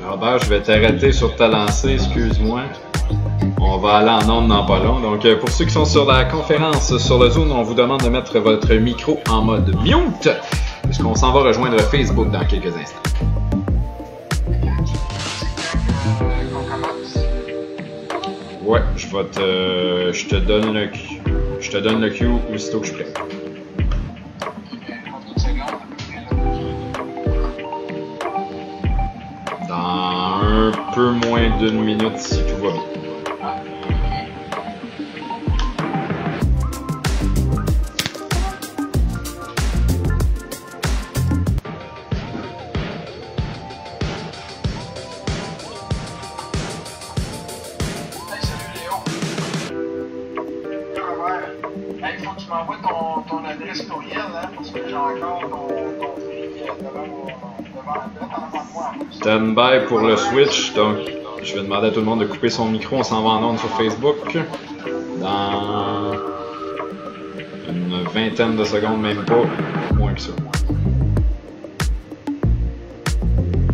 Robert, je vais t'arrêter sur ta lancée, excuse-moi. On va aller en ondes dans pas long. Donc, pour ceux qui sont sur la conférence sur le Zoom, on vous demande de mettre votre micro en mode mute, puisqu'on s'en va rejoindre Facebook dans quelques instants. Ouais, je te donne le cue aussitôt que je suis prêt. Dans un peu moins d'une minute si tout va bien. Stand-by pour le switch, donc je vais demander à tout le monde de couper son micro, on s'en va en ondes sur Facebook dans une vingtaine de secondes, même pas, moins que ça.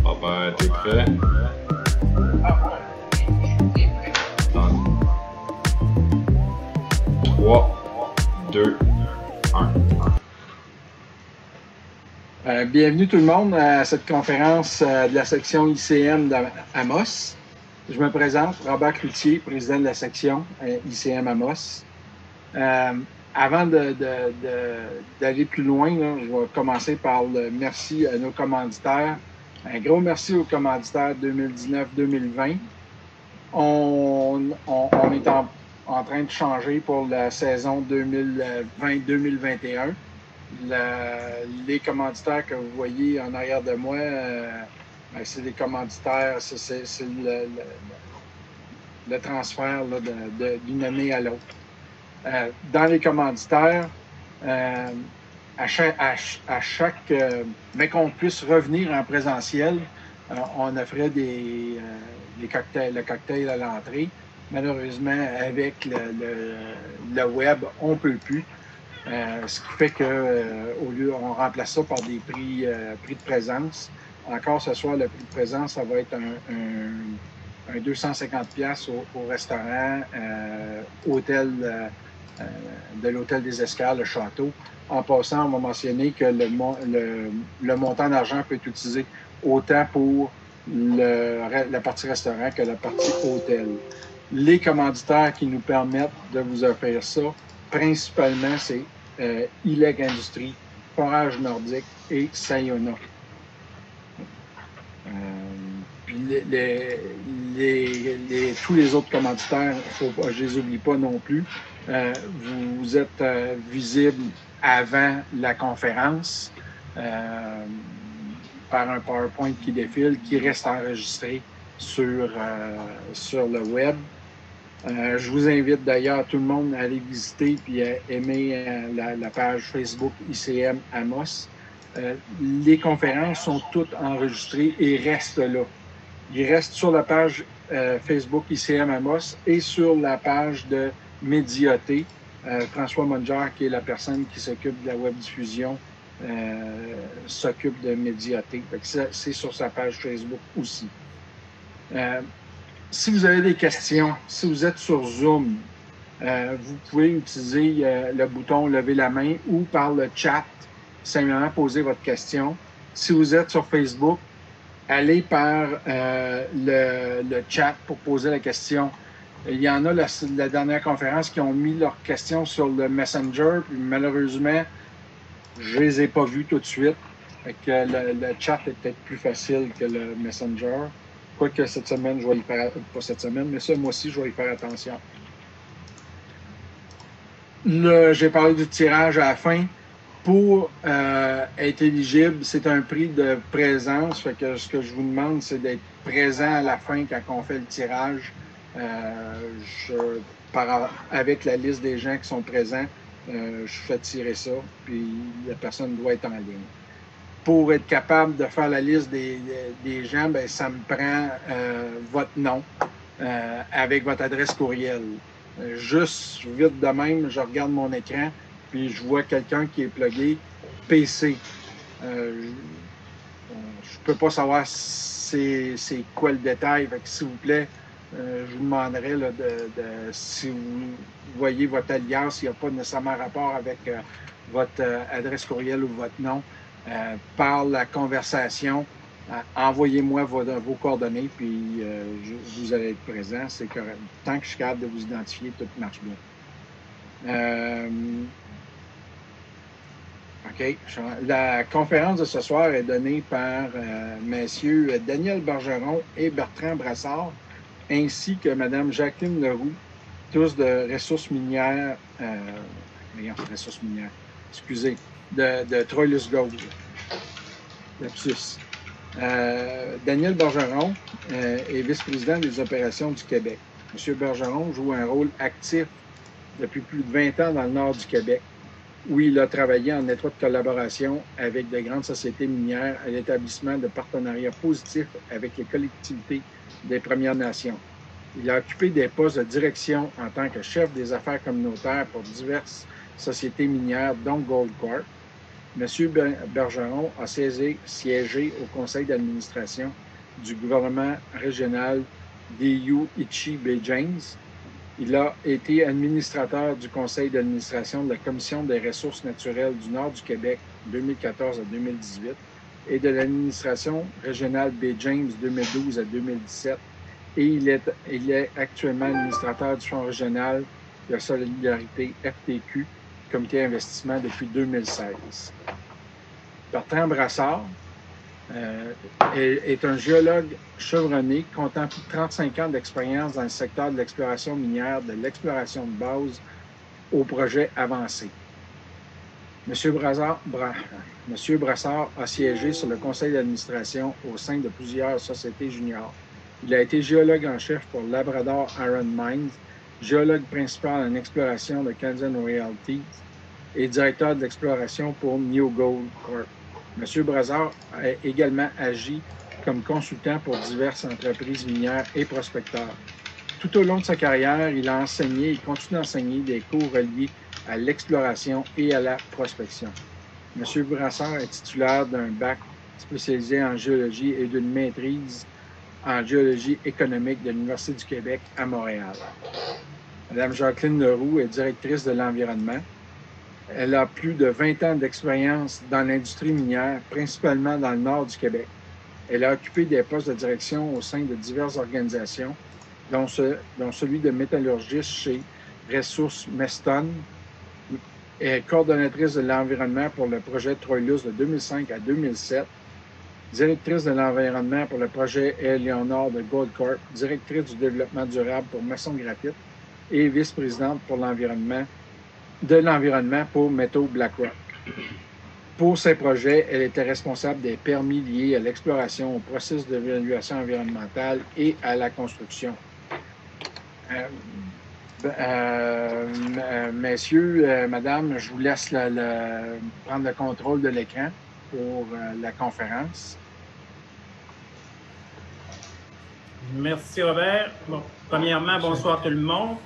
Robert, t'es prêt? Dans 3, 2, 1. Bienvenue tout le monde à cette conférence de la section ICM d'Amos. Je me présente, Robert Cloutier, président de la section ICM Amos. Avant d'aller plus loin, là, je vais commencer par le merci à nos commanditaires. Un gros merci aux commanditaires 2019-2020. On est en train de changer pour la saison 2020-2021. Les commanditaires que vous voyez en arrière de moi, c'est des commanditaires, c'est le transfert là, d'une année à l'autre. Dans les commanditaires, à chaque mais qu'on puisse revenir en présentiel, on offrait le cocktail à l'entrée. Malheureusement, avec le web, on ne peut plus. Ce qui fait qu'au lieu, on remplace ça par des prix de présence. Encore ce soir, le prix de présence, ça va être un 250$ au restaurant, hôtel de l'hôtel des Escales, le château. En passant, on va mentionner que le montant d'argent peut être utilisé autant pour la partie restaurant que la partie hôtel. Les commanditaires qui nous permettent de vous offrir ça, principalement, c'est ILEG Industries, Forage Nordique et Sayona. Puis tous les autres commanditaires, je ne les oublie pas non plus. Vous êtes visible avant la conférence par un PowerPoint qui défile, qui reste enregistré sur le web. Je vous invite d'ailleurs tout le monde à aller visiter puis à aimer la page Facebook ICM Amos. Les conférences sont toutes enregistrées et restent là. Ils restent sur la page Facebook ICM Amos et sur la page de Médioté. François Mongeard, qui est la personne qui s'occupe de la web-diffusion, s'occupe de Médioté. C'est sur sa page Facebook aussi. Si vous avez des questions, si vous êtes sur Zoom, vous pouvez utiliser le bouton « Lever la main » ou par le chat, simplement poser votre question. Si vous êtes sur Facebook, allez par le chat pour poser la question. Il y en a, la dernière conférence, qui ont mis leurs questions sur le Messenger, puis malheureusement, je ne les ai pas vues tout de suite. Fait que le chat est peut-être plus facile que le Messenger. Quoique cette semaine, je vais y faire, pas cette semaine, mais ce mois-ci, je vais y faire attention. J'ai parlé du tirage à la fin. Pour être éligible, c'est un prix de présence. Fait que ce que je vous demande, c'est d'être présent à la fin quand on fait le tirage. Avec la liste des gens qui sont présents, je fais tirer ça, puis la personne doit être en ligne. Pour être capable de faire la liste des gens, ben, ça me prend votre nom avec votre adresse courriel. Juste vite de même, je regarde mon écran, puis je vois quelqu'un qui est plugué PC. Je peux pas savoir c'est quoi le détail. Fait que, s'il vous plaît, je vous demanderais là, si vous voyez votre alias, s'il n'y a pas nécessairement rapport avec votre adresse courriel ou votre nom, par la conversation, envoyez-moi vos coordonnées, puis vous allez être présent. C'est correct. Tant que je suis capable de vous identifier, tout marche bien. OK. La conférence de ce soir est donnée par messieurs Daniel Bergeron et Bertrand Brassard, ainsi que Mme Jacqueline Leroux, tous de ressources minières, ressources minières, excusez, de Troilus Gold. Lapsus. Daniel Bergeron est vice-président des opérations du Québec. M. Bergeron joue un rôle actif depuis plus de 20 ans dans le nord du Québec, où il a travaillé en étroite collaboration avec de grandes sociétés minières à l'établissement de partenariats positifs avec les collectivités des Premières Nations. Il a occupé des postes de direction en tant que chef des affaires communautaires pour diverses sociétés minières, dont Goldcorp. M. Bergeron a siégé au conseil d'administration du gouvernement régional d'Iyu-Ichi-Bay-James. Il a été administrateur du conseil d'administration de la Commission des ressources naturelles du Nord du Québec 2014 à 2018 et de l'administration régionale Bay-James 2012 à 2017. Et il est actuellement administrateur du Fonds régional de solidarité FTQ, Comité investissement, depuis 2016. Bertrand Brassard est un géologue chevronné, comptant plus de 35 ans d'expérience dans le secteur de l'exploration minière, de l'exploration de base au projet avancé. M. Brassard a siégé sur le conseil d'administration au sein de plusieurs sociétés juniors. Il a été géologue en chef pour Labrador Iron Mines, géologue principal en exploration de Canadian Royalties et directeur de l'exploration pour New Gold Corp. M. Brassard a également agi comme consultant pour diverses entreprises minières et prospecteurs. Tout au long de sa carrière, il a enseigné et continue d'enseigner des cours reliés à l'exploration et à la prospection. M. Brassard est titulaire d'un bac spécialisé en géologie et d'une maîtrise en géologie économique de l'Université du Québec à Montréal. Mme Jacqueline Leroux est directrice de l'environnement. Elle a plus de 20 ans d'expérience dans l'industrie minière, principalement dans le nord du Québec. Elle a occupé des postes de direction au sein de diverses organisations, dont celui de métallurgiste chez Ressources Meston. Elle est coordonnatrice de l'environnement pour le projet Troilus de 2005 à 2007, directrice de l'environnement pour le projet Éléonore de Goldcorp, directrice du développement durable pour Maçon Graphite et vice-présidente pour l'environnement pour Métaux BlackRock. Pour ces projets, elle était responsable des permis liés à l'exploration, au processus d'évaluation environnementale et à la construction. Messieurs, madame, je vous laisse prendre le contrôle de l'écran pour la conférence. Merci, Robert. Bon, premièrement, bonsoir tout le monde.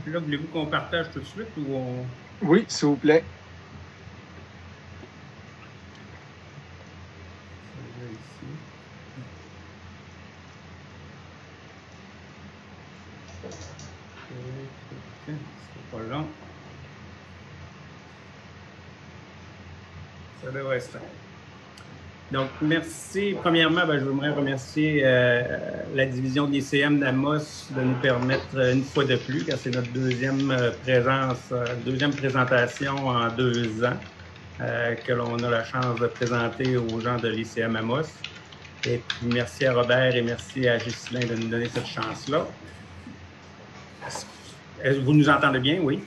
Là, voulez-vous qu'on partage tout de suite ou on... Oui, s'il vous plaît. C'est pas long. Ça devrait se faire. Donc, merci. Premièrement, je voudrais remercier la division de l'ICM d'Amos de nous permettre une fois de plus, car c'est notre deuxième présentation en 2 ans que l'on a la chance de présenter aux gens de l'ICM Amos. Et puis, merci à Robert et merci à Ghislain de nous donner cette chance-là. Vous nous entendez bien, oui?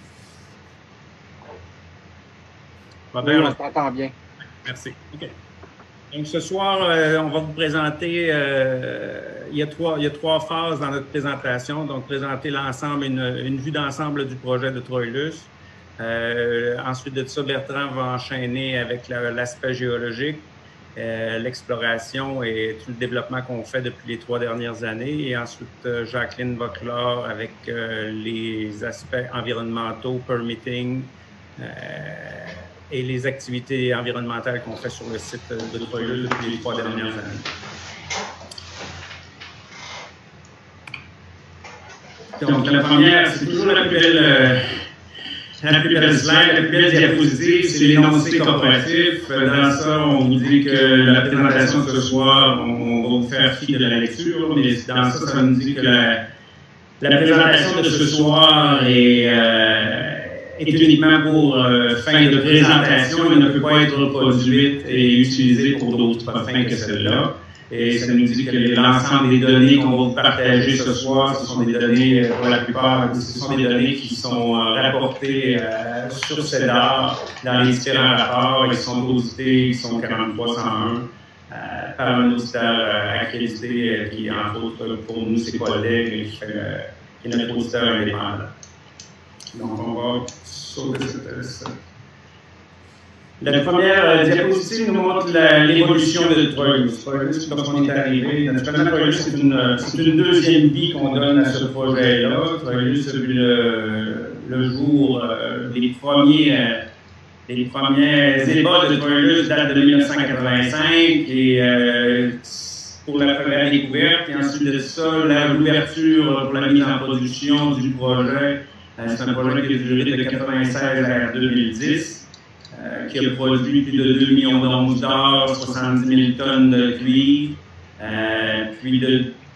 Robert, oui, on t'entend bien. Merci. OK. Donc, ce soir, on va vous présenter, il y a trois phases dans notre présentation. Donc, présenter l'ensemble, une vue d'ensemble du projet de Troilus. Ensuite de ça, Bertrand va enchaîner avec l'aspect géologique. l'exploration et tout le développement qu'on fait depuis les 3 dernières années. Et ensuite, Jacqueline va clore avec les aspects environnementaux, permitting et les activités environnementales qu'on fait sur le site de Troilus depuis les 3 dernières années. Donc, la première, c'est toujours la plus belle slide, la plus belle diapositive, c'est l'énoncé corporatif. Dans ça, on vous dit que la présentation de ce soir, on va vous faire fi de la lecture, mais dans ça, ça nous dit que la présentation de ce soir est uniquement pour fin de présentation et ne peut pas être reproduite et utilisée pour d'autres fins que celle-là. Et ça nous dit que l'ensemble des données qu'on va vous partager ce soir, ce sont des données, pour la plupart, ce sont des données qui sont rapportées sur CEDAR dans les différents rapports. Ils sont audités, ils sont 4301 par un auditeur accrédité qui, entre autres, pour nous, c'est collègue qui est notre auditeur indépendant. Donc, on va sauter cette. La première diapositive nous montre l'évolution de Troilus. Troilus, lorsqu'on est arrivé, naturellement, Troilus, c'est une deuxième vie qu'on donne à ce projet-là. Troilus a vu le jour, les premiers ébats de Troilus datent de 1985 et pour la première découverte, et ensuite de ça, l'ouverture pour la mise en production du projet. C'est un projet qui a duré de 1996 à 2010. Qui a produit plus de 2 millions d'onces d'or, 70 000 tonnes de cuivre, puis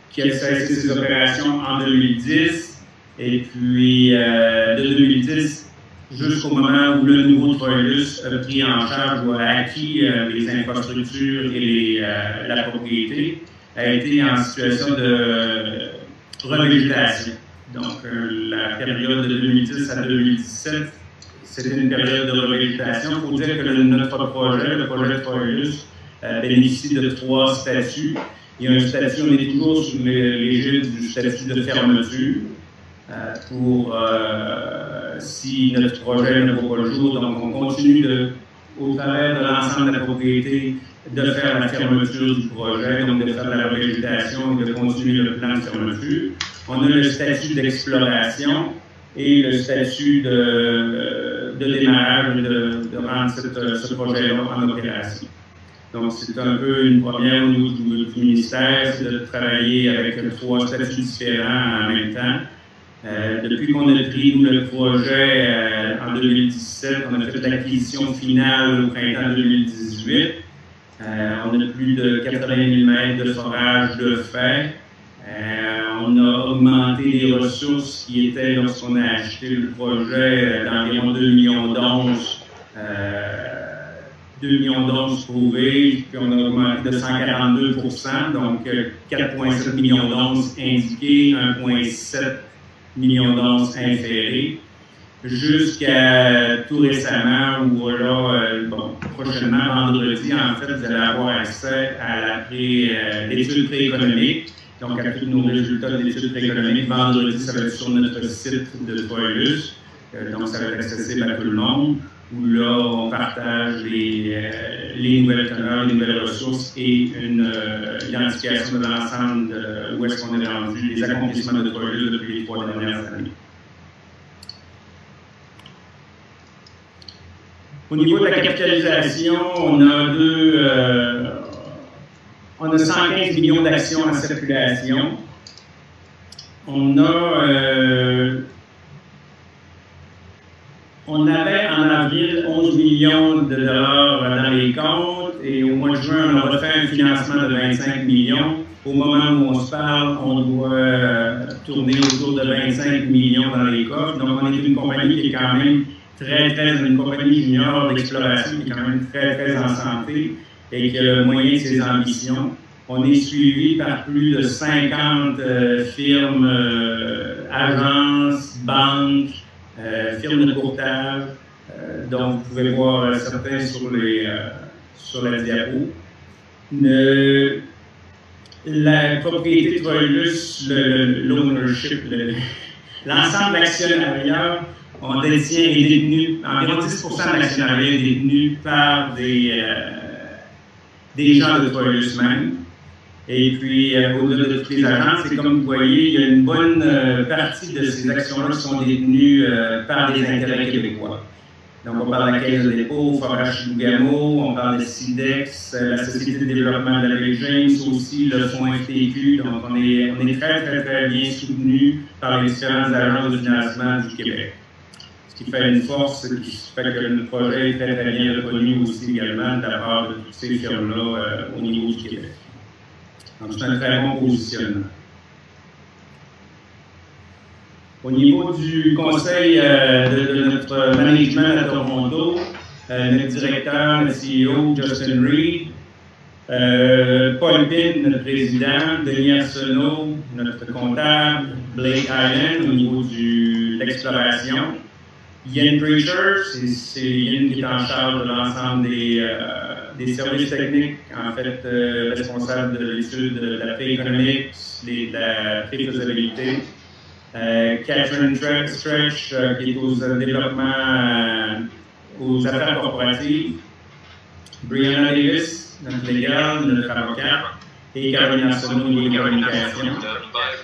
qui a cessé ses opérations en 2010, et puis de 2010 jusqu'au moment où le nouveau Troilus a pris en charge ou a acquis les infrastructures et la propriété, a été en situation de revégétation. Donc, la période de 2010 à 2017, c'était une période de revégétation. Il faut dire que notre projet, le projet Troilus, bénéficie de 3 statuts. Il y a un statut, on est toujours sous l'égide du statut de fermeture pour si notre projet ne vaut pas le jour. Donc, on continue au travers de l'ensemble de la propriété de faire la fermeture du projet, donc de faire de la revégétation et de continuer le plan de fermeture. On a le statut d'exploration et le statut de démarrage de rendre ce projet-là en opération. Donc, c'est un peu une première au niveau du ministère, c'est de travailler avec 3 statuts différents en même temps. Depuis qu'on a pris, nous, le projet en 2017, on a fait l'acquisition finale au printemps 2018. On a plus de 80 000 mètres de forage de fait. On a augmenté les ressources qui étaient, lorsqu'on a acheté le projet, d'environ 2 millions d'onces. 2 millions d'onces trouvées, puis on a augmenté de 142 %, donc 4,7 millions d'onces indiquées, 1,7 millions d'onces inférées, jusqu'à tout récemment, où là, prochainement, vendredi, en fait, vous allez avoir accès à l'étude prééconomique. Donc, à tous nos résultats d'études prééconomiques, vendredi, ça va être sur notre site de Troilus. Donc, ça va être accessible à tout le monde, où là, on partage les nouvelles teneurs, les nouvelles ressources et une identification de l'ensemble où est-ce qu'on est rendu, les accomplissements de Troilus depuis les 3 dernières années. Au niveau de la capitalisation, on a 115 millions d'actions en circulation. On avait en avril 11 millions de dollars dans les comptes et au mois de juin, on a refait un financement de 25 millions. Au moment où on se parle, on doit tourner autour de 25 millions dans les coffres. Donc, on est une compagnie qui est quand même une compagnie junior d'exploration qui est quand même très en santé et qui a le moyen de ses ambitions. On est suivi par plus de 50 firmes, agences, banques, firmes de courtage. Donc, vous pouvez voir certains sur la diapo. La propriété Troilus, l'ownership, l'ensemble d'actionnariat, on détient et détenu, environ 10% de l'actionnariat est détenu par des gens de Troilus même. Et puis, au-delà de toutes les agences, c'est comme vous voyez, il y a une bonne partie de ces actions-là qui sont détenues par des intérêts québécois. Donc, on parle de la Caisse de dépôt, Forage Chibougamau, on parle de SIDEX, la Société de développement de la baie James, aussi le Fonds FTQ. Donc, on est très bien soutenu par les différentes agences de financement du Québec. Ce qui fait une force, qui fait que le projet est très bien reconnu aussi également de la part de toutes ces firmes-là au niveau du Québec. Donc, c'est un très bon positionnement. Au niveau du conseil de notre management à Toronto, notre directeur, notre CEO, Justin Reed, Paul Pin, notre président, Denis Arsenault, notre comptable, Blake Allen au niveau de l'exploration, Ian Preacher, c'est Ian qui est en charge de l'ensemble des services techniques, en fait, responsable de l'étude de la pré-économique, de la pré-faisabilité. Catherine Stretch, qui est aux développements, aux affaires corporatives. Brianna Davis, notre légale, notre avocat. Et Caroline Arsenault au niveau des communications.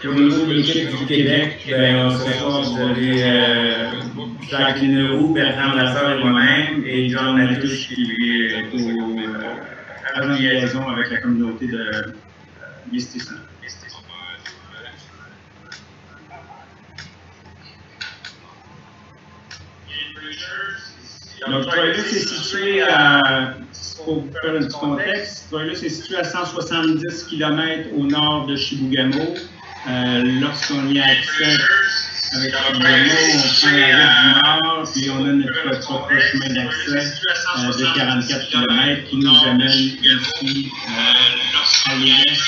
Au niveau de l'équipe du Québec, ce soir, vous avez Jacqueline Leroux, Bertrand Lassard et moi-même, et John Latouche qui est en liaison avec la communauté de Mistissant. Donc, Troilus est situé pour vous faire un petit contexte, Troilus est situé à 170 km au nord de Chibougamau. Lorsqu'on y a accès avec Chibougamau, on prend la route du nord, puis on a notre propre chemin d'accès de 44 km qui nous amène ici à l'ouest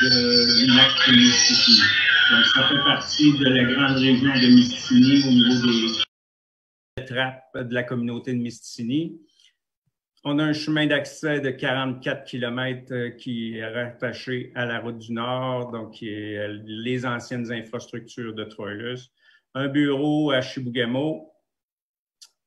du lac de Mistissini. Donc, ça fait partie de la grande région de Mistissini au niveau des trappes de la communauté de Mistissini. On a un chemin d'accès de 44 km qui est rattaché à la route du Nord, donc qui est les anciennes infrastructures de Troilus. Un bureau à Chibougamau.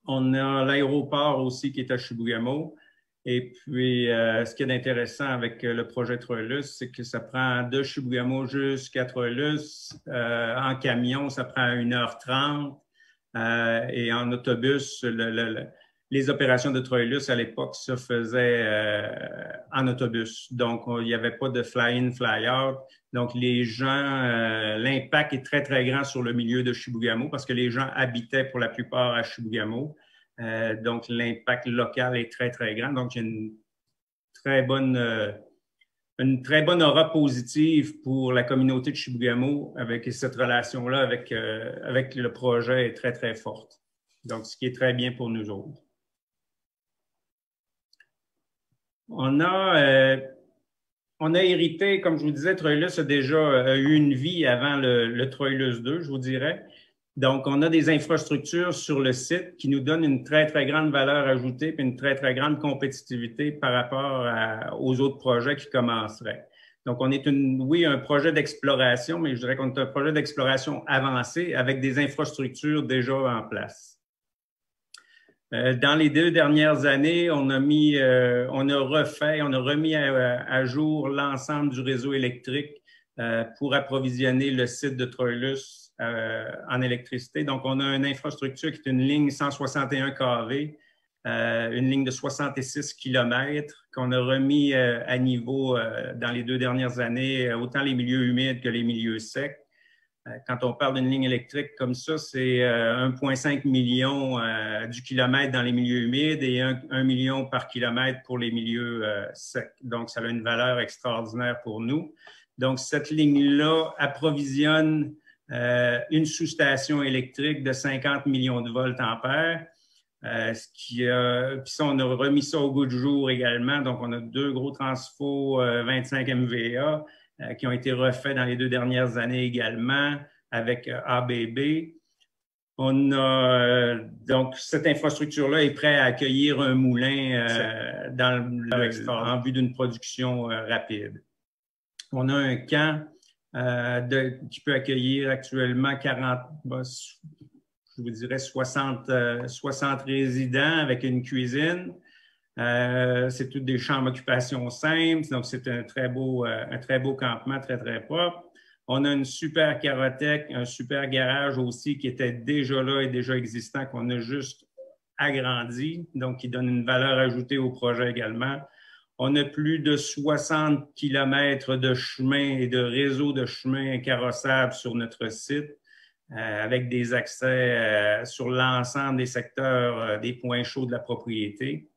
On a l'aéroport aussi qui est à Chibougamau. Et puis, ce qui est intéressant avec le projet Troilus, c'est que ça prend de Chibougamau jusqu'à Troilus. En camion, ça prend 1h30. Et en autobus, les opérations de Troilus à l'époque se faisaient en autobus. Donc, il n'y avait pas de fly-in, fly-out. Donc, les gens, l'impact est très grand sur le milieu de Chibougamau parce que les gens habitaient pour la plupart à Chibougamau. Donc, l'impact local est très grand. Donc, il y a une très bonne aura positive pour la communauté de Chibougamau avec cette relation-là avec le projet est très forte. Donc, ce qui est très bien pour nous autres. On a hérité, comme je vous disais, Troilus a déjà eu une vie avant le Troilus 2, je vous dirais. Donc, on a des infrastructures sur le site qui nous donnent une très grande valeur ajoutée et une très grande compétitivité par rapport aux autres projets qui commenceraient. Donc, on est un projet d'exploration, mais je dirais qu'on est un projet d'exploration avancé avec des infrastructures déjà en place. Dans les 2 dernières années, on a remis à jour l'ensemble du réseau électrique pour approvisionner le site de Troilus en électricité. Donc, on a une infrastructure qui est une ligne 161 kV, une ligne de 66 km qu'on a remis à niveau dans les 2 dernières années, autant les milieux humides que les milieux secs. Quand on parle d'une ligne électrique comme ça, c'est 1,5 million du kilomètre dans les milieux humides et 1 million par kilomètre pour les milieux secs. Donc, ça a une valeur extraordinaire pour nous. Donc, cette ligne-là approvisionne une sous-station électrique de 50 millions de volts ampères. Puis on a remis ça au goût du jour également. Donc, on a 2 gros transfos 25 MVA qui ont été refaits dans les 2 dernières années également avec ABB. On a donc cette infrastructure-là est prête à accueillir un moulin en vue d'une production rapide. On a un camp qui peut accueillir actuellement 60 résidents avec une cuisine. C'est tous des champs d'occupation simples, donc c'est un très beau campement, très, très propre. On a une super carothèque, un super garage aussi qui était déjà là et déjà existant, qu'on a juste agrandi, donc qui donne une valeur ajoutée au projet également. On a plus de 60 kilomètres de chemin et de réseau de chemins carrossables sur notre site, avec des accès sur l'ensemble des secteurs, des points chauds de la propriété.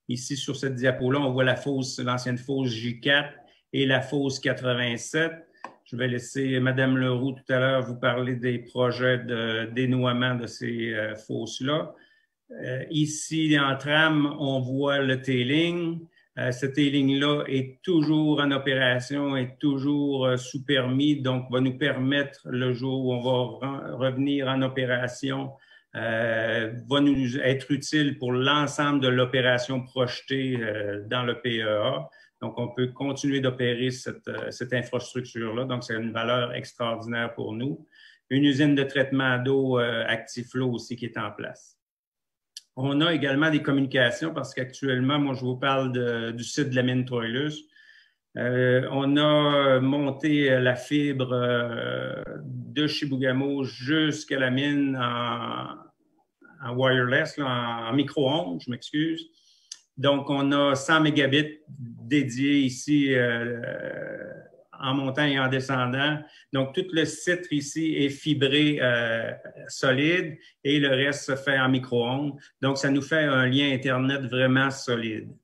Ici, sur cette diapo-là, on voit l'ancienne fosse J4 et la fosse 87. Je vais laisser Mme Leroux tout à l'heure vous parler des projets de dénouement de ces fosses-là. Ici, en trame, on voit le tailing. Ce tailing-là est toujours en opération, est toujours sous permis, donc va nous permettre, le jour où on va revenir en opération, va nous être utile pour l'ensemble de l'opération projetée dans le PEA. Donc, on peut continuer d'opérer cette infrastructure-là. Donc, c'est une valeur extraordinaire pour nous. Une usine de traitement d'eau Actiflow aussi qui est en place. On a également des communications parce qu'actuellement, moi, je vous parle du site de la mine Troilus. On a monté la fibre de Chibougamau jusqu'à la mine en wireless, là, en micro-ondes, je m'excuse. Donc, on a 100 mégabits dédiés ici en montant et en descendant. Donc, tout le site ici est fibré solide et le reste se fait en micro-ondes. Donc, ça nous fait un lien Internet vraiment solide.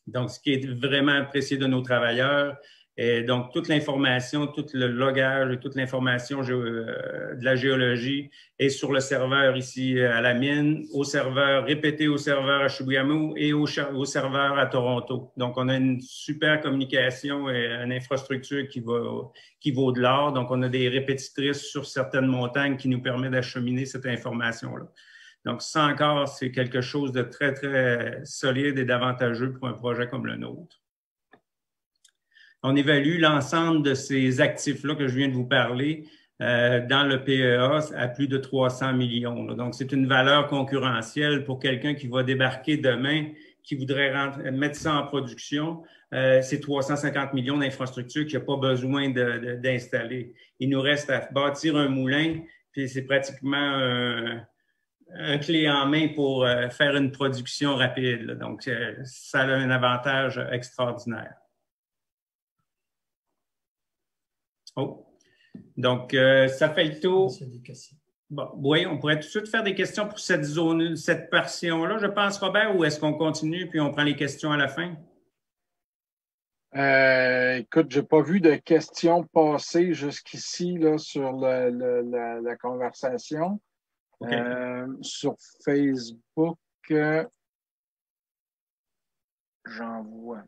Donc, ce qui est vraiment apprécié de nos travailleurs. Et donc, toute l'information, tout le logage et toute l'information de la géologie est sur le serveur ici à la mine, au serveur répété au serveur à Chibougamau et au serveur à Toronto. Donc, on a une super communication et une infrastructure qui vaut de l'or. Donc, on a des répétitrices sur certaines montagnes qui nous permettent d'acheminer cette information-là. Donc, ça encore, c'est quelque chose de très, très solide et d'avantageux pour un projet comme le nôtre. On évalue l'ensemble de ces actifs-là que je viens de vous parler dans le PEA à plus de 300 millions. Là. Donc, c'est une valeur concurrentielle pour quelqu'un qui va débarquer demain, qui voudrait mettre ça en production. C'est 350 millions d'infrastructures qu'il n'y a pas besoin d'installer. Il nous reste à bâtir un moulin, puis c'est pratiquement un clé en main pour faire une production rapide. Là. Donc, ça a un avantage extraordinaire. Oh. Donc, ça fait le tour. Bon, oui, on pourrait tout de suite faire des questions pour cette zone, cette portion-là, je pense, Robert, ou est-ce qu'on continue puis on prend les questions à la fin? Écoute, j'ai pas vu de questions passer jusqu'ici là, sur la conversation. Okay. Sur Facebook, j'en vois.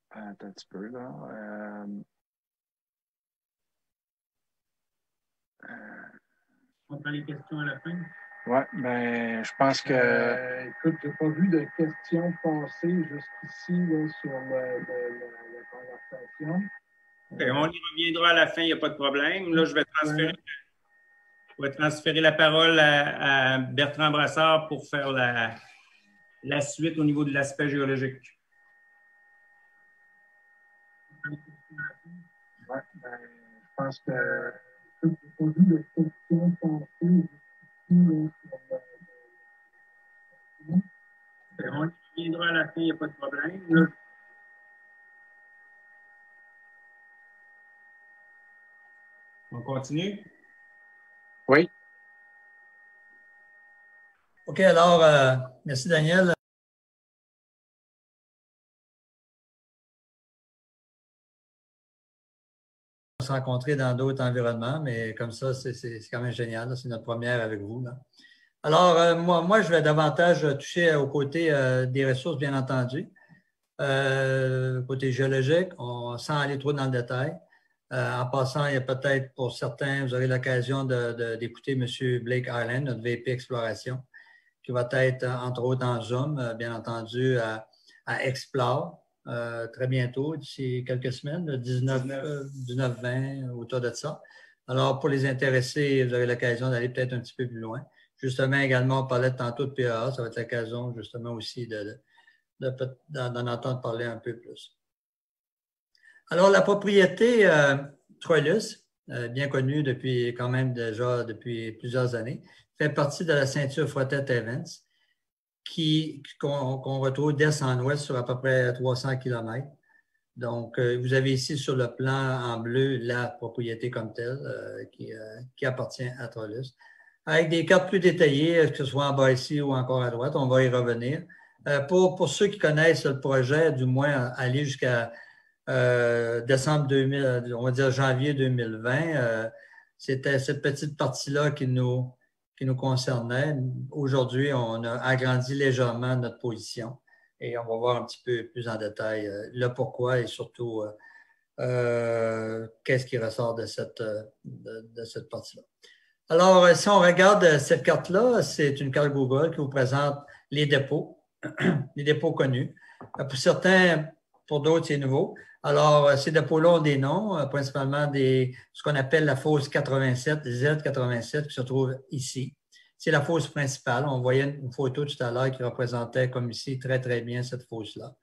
Attends un petit peu, là. On prend les questions à la fin? Oui, ben, je pense que. Écoute, j'ai pas vu de questions passer jusqu'ici là, sur la conversation. Okay, on y reviendra à la fin, il n'y a pas de problème. Là, je vais transférer la parole à Bertrand Brassard pour faire la suite au niveau de l'aspect géologique. Oui, ben, je pense que j'ai pas vu de questions passer. On y reviendra à la fin, il n'y a pas de problème. Là. On continue? Oui. OK, alors, merci Daniel. On s'est rencontrés dans d'autres environnements, mais comme ça, c'est quand même génial. C'est notre première avec vous. Là. Alors, moi, je vais davantage toucher au côté des ressources, bien entendu. Côté géologique, sans aller trop dans le détail. En passant, il y a peut-être pour certains, vous aurez l'occasion d'écouter M. Blake Island, notre VP Exploration, qui va être, entre autres, en Zoom, bien entendu, à Explore, très bientôt, d'ici quelques semaines, le 19-20, autour de ça. Alors, pour les intéressés, vous aurez l'occasion d'aller peut-être un petit peu plus loin. Justement, également, on parlait tantôt de PAA. Ça va être l'occasion, justement, aussi d'en entendre parler un peu plus. Alors, la propriété Troilus, bien connue depuis quand même déjà depuis plusieurs années, fait partie de la ceinture Frottet-Evans qu'on retrouve d'est en ouest sur à peu près 300 km. Donc, vous avez ici sur le plan en bleu la propriété comme telle qui appartient à Troilus. Avec des cartes plus détaillées, que ce soit en bas ici ou encore à droite, on va y revenir. Pour ceux qui connaissent le projet, du moins aller jusqu'à décembre 2000, on va dire janvier 2020, c'était cette petite partie-là qui nous concernait. Aujourd'hui, on a agrandi légèrement notre position et on va voir un petit peu plus en détail le pourquoi et surtout qu'est-ce qui ressort de cette partie-là. Alors, si on regarde cette carte-là, c'est une carte Google qui vous présente les dépôts connus. Pour certains, pour d'autres, c'est nouveau. Alors, ces dépôts-là ont des noms, principalement ce qu'on appelle la fosse 87, Z87, qui se trouve ici. C'est la fosse principale. On voyait une photo tout à l'heure qui représentait, comme ici, très, très bien cette fosse-là.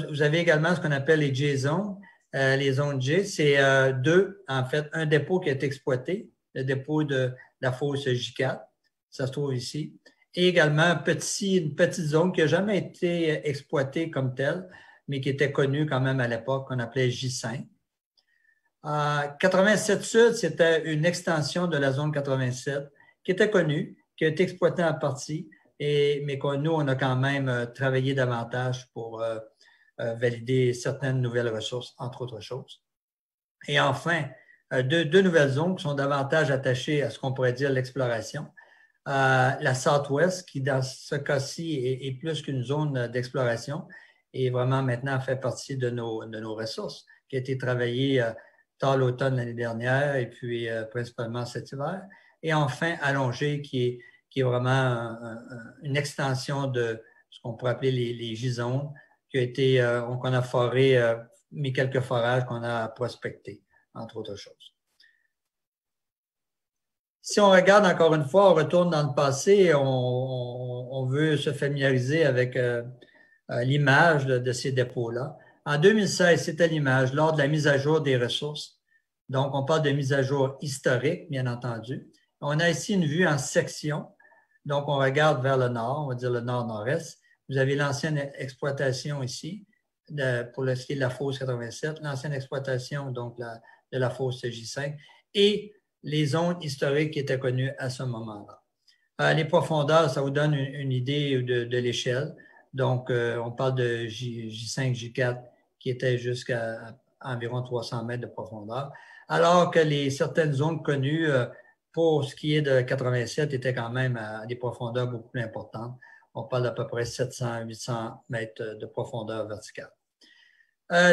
Vous avez également ce qu'on appelle les J-zones. Les zones J, c'est en fait, un dépôt qui est exploité, le dépôt de la fosse J4. Ça se trouve ici. Et également une petite zone qui n'a jamais été exploitée comme telle, mais qui était connue quand même à l'époque, qu'on appelait J5. 87 Sud, c'était une extension de la zone 87 qui était connue, qui a été exploitée en partie, mais nous, on a quand même travaillé davantage pour valider certaines nouvelles ressources, entre autres choses. Et enfin, deux nouvelles zones qui sont davantage attachées à ce qu'on pourrait dire l'exploration. La Southwest, qui dans ce cas-ci est plus qu'une zone d'exploration et vraiment maintenant fait partie de nos ressources, qui a été travaillée tard l'automne l'année dernière et puis principalement cet hiver. Et enfin, Allongé, qui est vraiment une extension de ce qu'on pourrait appeler les J-zones, qu'on a foré, mis quelques forages qu'on a prospectés, entre autres choses. Si on regarde encore une fois, on retourne dans le passé, on veut se familiariser avec l'image de ces dépôts-là. En 2016, c'était l'image lors de la mise à jour des ressources. Donc, on parle de mise à jour historique, bien entendu. On a ici une vue en section. Donc, on regarde vers le nord, on va dire le nord-nord-est. Vous avez l'ancienne exploitation ici, pour ce qui est de la fosse 87, l'ancienne exploitation donc de la fosse J5 et les zones historiques qui étaient connues à ce moment-là. Les profondeurs, ça vous donne une idée de l'échelle. Donc, on parle de J5, J4 qui étaient jusqu'à environ 300 mètres de profondeur, alors que certaines zones connues pour ce qui est de 87 étaient quand même à des profondeurs beaucoup plus importantes. On parle d'à peu près 700-800 mètres de profondeur verticale.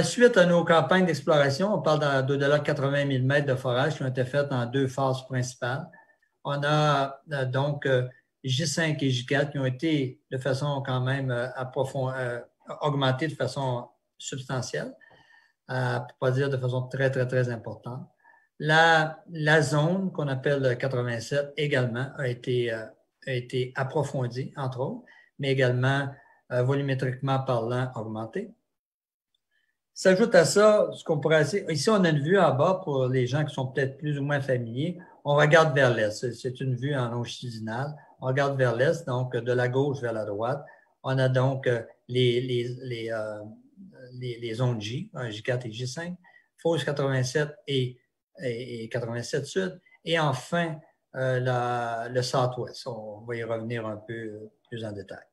Suite à nos campagnes d'exploration, on parle d'au-delà de 80 000 mètres de forage qui ont été faites en deux phases principales. On a donc J5 et J4 qui ont été de façon quand même augmentées de façon substantielle, pour ne pas dire de façon très, très, très importante. La zone qu'on appelle 87 également a été approfondie, entre autres, mais également volumétriquement parlant augmentée. S'ajoute à ça, ce qu'on pourrait dire, ici on a une vue en bas pour les gens qui sont peut-être plus ou moins familiers. On regarde vers l'est, c'est une vue en longitudinale. On regarde vers l'est, donc de la gauche vers la droite. On a donc les zones J, J4 et J5, fosse 87 et 87 Sud, et enfin le Southwest. On va y revenir un peu plus en détail.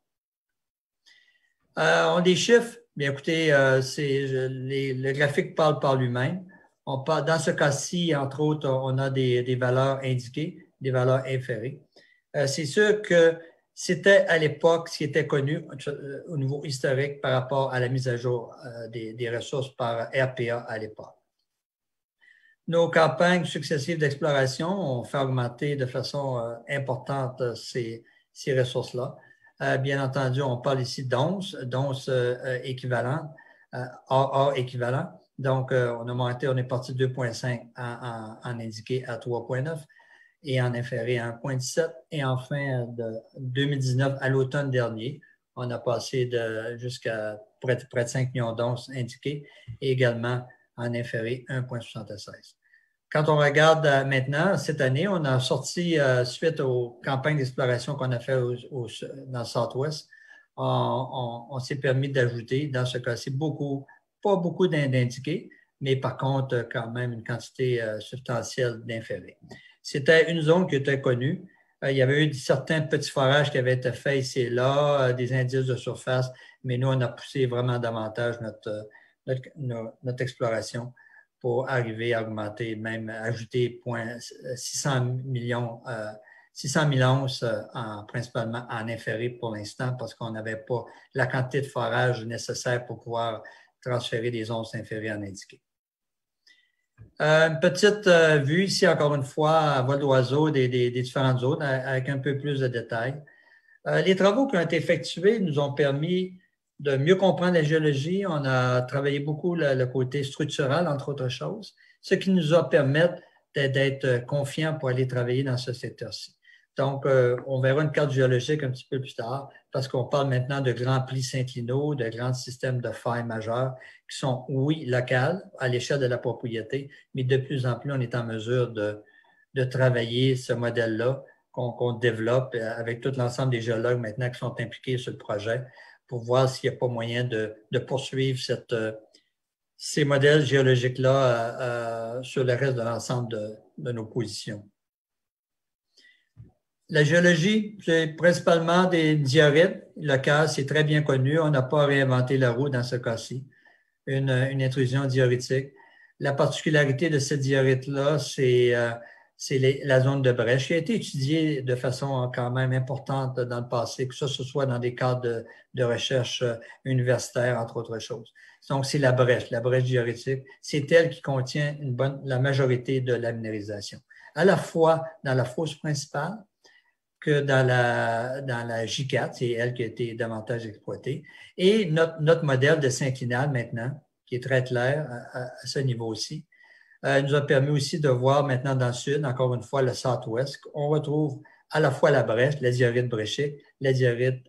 On a des chiffres. Bien, écoutez, le graphique parle par lui-même. Dans ce cas-ci, entre autres, on a des valeurs indiquées, des valeurs inférées. C'est sûr que c'était à l'époque ce qui était connu au niveau historique par rapport à la mise à jour des ressources par RPA à l'époque. Nos campagnes successives d'exploration ont fait augmenter de façon importante ces ressources-là. Bien entendu, on parle ici d'onces équivalentes, AA équivalent. Donc, on est parti de 2,5 en indiqué à 3,9. et en inféré à 1,17. Et enfin, de 2019 à l'automne dernier, on a passé jusqu'à près de 5 millions d'onces indiquées et également en inféré 1,76. Quand on regarde maintenant, cette année, on a sorti, suite aux campagnes d'exploration qu'on a fait dans le Southwest, on s'est permis d'ajouter, dans ce cas-ci, pas beaucoup d'indiqués, mais par contre, quand même, une quantité substantielle d'inférés. C'était une zone qui était connue. Il y avait eu certains petits forages qui avaient été faits ici et là, des indices de surface, mais nous, on a poussé vraiment davantage notre exploration pour arriver à augmenter, même ajouter 600 000 onces principalement en inféré pour l'instant parce qu'on n'avait pas la quantité de forage nécessaire pour pouvoir transférer des onces inférées en indiqué. Une petite vue ici, encore une fois, à vol d'oiseau des différentes zones avec un peu plus de détails. Les travaux qui ont été effectués nous ont permis de mieux comprendre la géologie. On a travaillé beaucoup le côté structural, entre autres choses, ce qui nous a permis d'être confiants pour aller travailler dans ce secteur-ci. Donc, on verra une carte géologique un petit peu plus tard parce qu'on parle maintenant de grands plis synclinaux, de grands systèmes de failles majeures qui sont, oui, locales à l'échelle de la propriété, mais de plus en plus, on est en mesure de travailler ce modèle-là qu'on développe avec tout l'ensemble des géologues maintenant qui sont impliqués sur le projet pour voir s'il n'y a pas moyen de poursuivre ces modèles géologiques-là sur le reste de l'ensemble de nos positions. La géologie, c'est principalement des diorites. Le cas, c'est très bien connu. On n'a pas réinventé la roue dans ce cas-ci. Une intrusion dioritique. La particularité de cette diorite-là, c'est la zone de brèche qui a été étudiée de façon quand même importante dans le passé, que ce soit dans des cadres de recherche universitaire, entre autres choses. Donc, c'est la brèche dioritique. C'est elle qui contient la majorité de la minéralisation. À la fois dans la fosse principale, que dans la J4, c'est elle qui a été davantage exploitée. Et notre modèle de synclinal maintenant, qui est très clair à ce niveau-ci, nous a permis aussi de voir maintenant dans le sud, encore une fois, le Southwest. On retrouve à la fois la brèche, la diorite bréchique, la diorite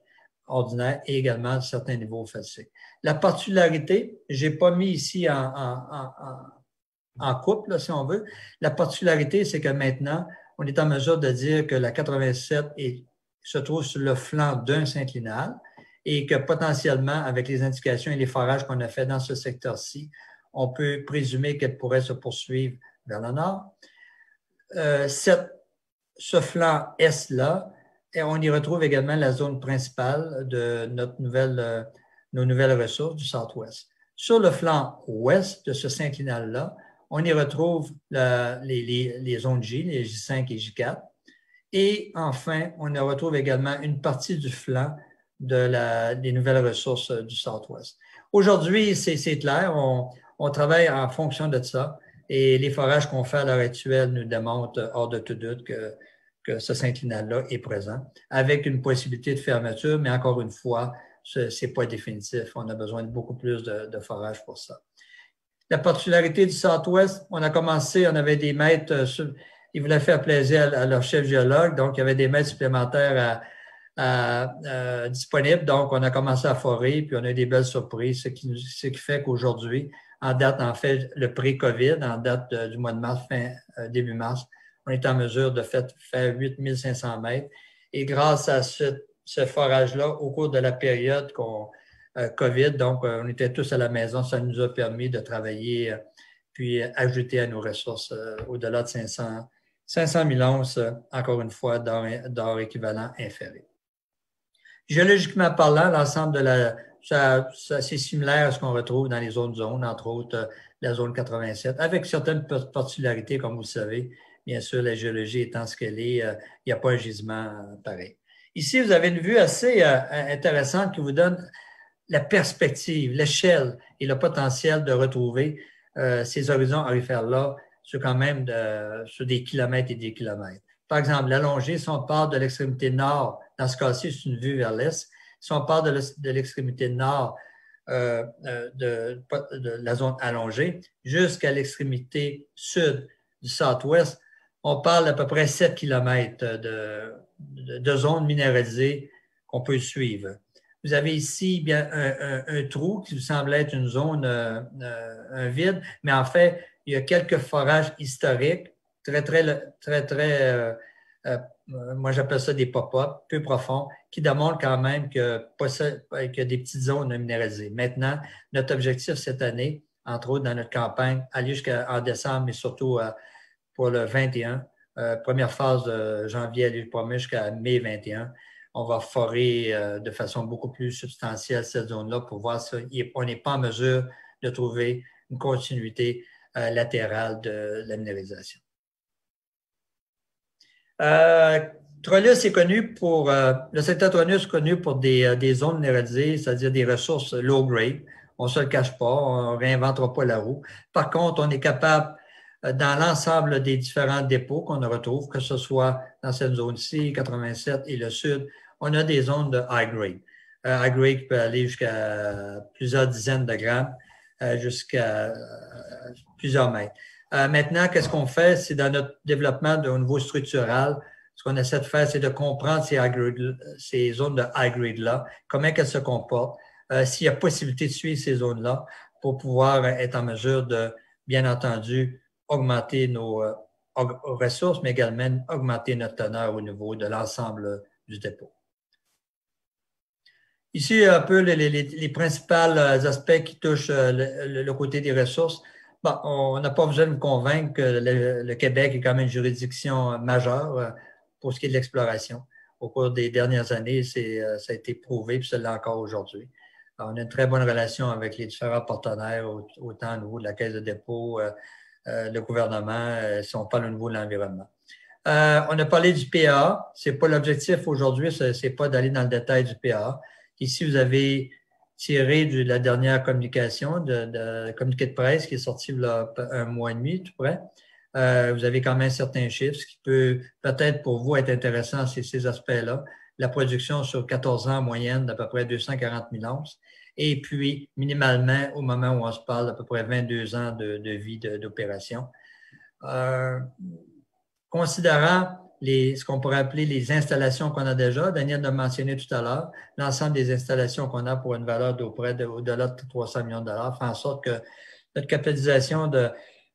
ordinaire et également certains niveaux falsiques. La particularité, je n'ai pas mis ici en couple, là, si on veut. La particularité, c'est que maintenant, on est en mesure de dire que la 87 se trouve sur le flanc d'un synclinal et que potentiellement, avec les indications et les forages qu'on a fait dans ce secteur-ci, on peut présumer qu'elle pourrait se poursuivre vers le nord. Ce flanc est-là, on y retrouve également la zone principale de nos nouvelles ressources du Southwest. Sur le flanc ouest de ce synclinal-là, on y retrouve les zones J, les J5 et J4. Et enfin, on y retrouve également une partie du flanc des nouvelles ressources du Southwest. Aujourd'hui, c'est clair, on travaille en fonction de ça et les forages qu'on fait à l'heure actuelle nous démontrent hors de tout doute que ce synclinal-là est présent, avec une possibilité de fermeture, mais encore une fois, ce n'est pas définitif. On a besoin de beaucoup plus de forages pour ça. La particularité du Southwest, on avait des mètres, ils voulaient faire plaisir à leur chef géologue, donc il y avait des mètres supplémentaires disponibles, donc on a commencé à forer, puis on a eu des belles surprises, ce qui fait qu'aujourd'hui, en date, en fait, le pré-COVID, en date du mois de mars, début mars, on est en mesure de faire 8500 mètres. Et grâce à ce forage-là, au cours de la période COVID, donc on était tous à la maison, ça nous a permis de travailler puis ajouter à nos ressources au-delà de 500 000 onces, encore une fois, d'or équivalent inféré. Géologiquement parlant, l'ensemble c'est similaire à ce qu'on retrouve dans les autres zones, entre autres la zone 87, avec certaines particularités, comme vous le savez. Bien sûr, la géologie étant ce qu'elle est, il n'y a pas un gisement pareil. Ici, vous avez une vue assez intéressante qui vous donne la perspective, l'échelle et le potentiel de retrouver ces horizons aurifères-là sur quand même sur des kilomètres et des kilomètres. Par exemple, l'allongée, si on part de l'extrémité nord, dans ce cas-ci, c'est une vue vers l'est. Si on part de l'extrémité nord de la zone allongée jusqu'à l'extrémité sud du Southwest, on parle d'à peu près 7 km de zones minéralisées qu'on peut suivre. Vous avez ici bien un trou qui vous semble être une zone, un vide, mais en fait, il y a quelques forages historiques, moi j'appelle ça des pop-up, peu profonds, qui démontrent quand même qu'il y a des petites zones minéralisées. Maintenant, notre objectif cette année, entre autres dans notre campagne, aller jusqu'en décembre, mais surtout pour le 21, première phase de janvier aller jusqu'à mai 21, on va forer de façon beaucoup plus substantielle cette zone-là pour voir si on n'est pas en mesure de trouver une continuité latérale de la minéralisation. Troilus est connu pour, le secteur Troilus est connu pour des zones minéralisées, c'est-à-dire des ressources low grade. On ne se le cache pas, on ne réinventera pas la roue. Par contre, on est capable, dans l'ensemble des différents dépôts qu'on retrouve, que ce soit dans cette zone-ci, 87 et le sud, on a des zones de high grade. High grade qui peut aller jusqu'à plusieurs dizaines de grammes, jusqu'à plusieurs mètres. Maintenant, qu'est-ce qu'on fait? C'est dans notre développement au niveau structural, ce qu'on essaie de faire, c'est de comprendre ces zones de high grade-là, comment elles se comportent, s'il y a possibilité de suivre ces zones-là pour pouvoir être en mesure de, bien entendu, augmenter nos ressources, mais également augmenter notre teneur au niveau de l'ensemble du dépôt. Ici, un peu les principaux aspects qui touchent le côté des ressources. Bon, on n'a pas besoin de me convaincre que le Québec est quand même une juridiction majeure pour ce qui est de l'exploration. Au cours des dernières années, ça a été prouvé, puis ça l'est encore aujourd'hui. On a une très bonne relation avec les différents partenaires, autant au niveau de la Caisse de dépôt, le gouvernement, si on parle au niveau de l'environnement. On a parlé du PA. C'est pas l'objectif aujourd'hui, c'est pas d'aller dans le détail du PA. Ici, vous avez tiré de la dernière communication, de communiqué de presse qui est sorti il y a un mois et demi, tout près. Vous avez quand même certains chiffres, ce qui peut peut-être pour vous être intéressant, c'est ces aspects-là. La production sur 14 ans en moyenne d'à peu près 240 000 onces. Et puis, minimalement, au moment où on se parle, à peu près 22 ans de vie d'opération. Considérant ce qu'on pourrait appeler les installations qu'on a déjà, Daniel l'a mentionné tout à l'heure, l'ensemble des installations qu'on a pour une valeur au-delà de 300 millions de dollars fait en sorte que notre capitalisation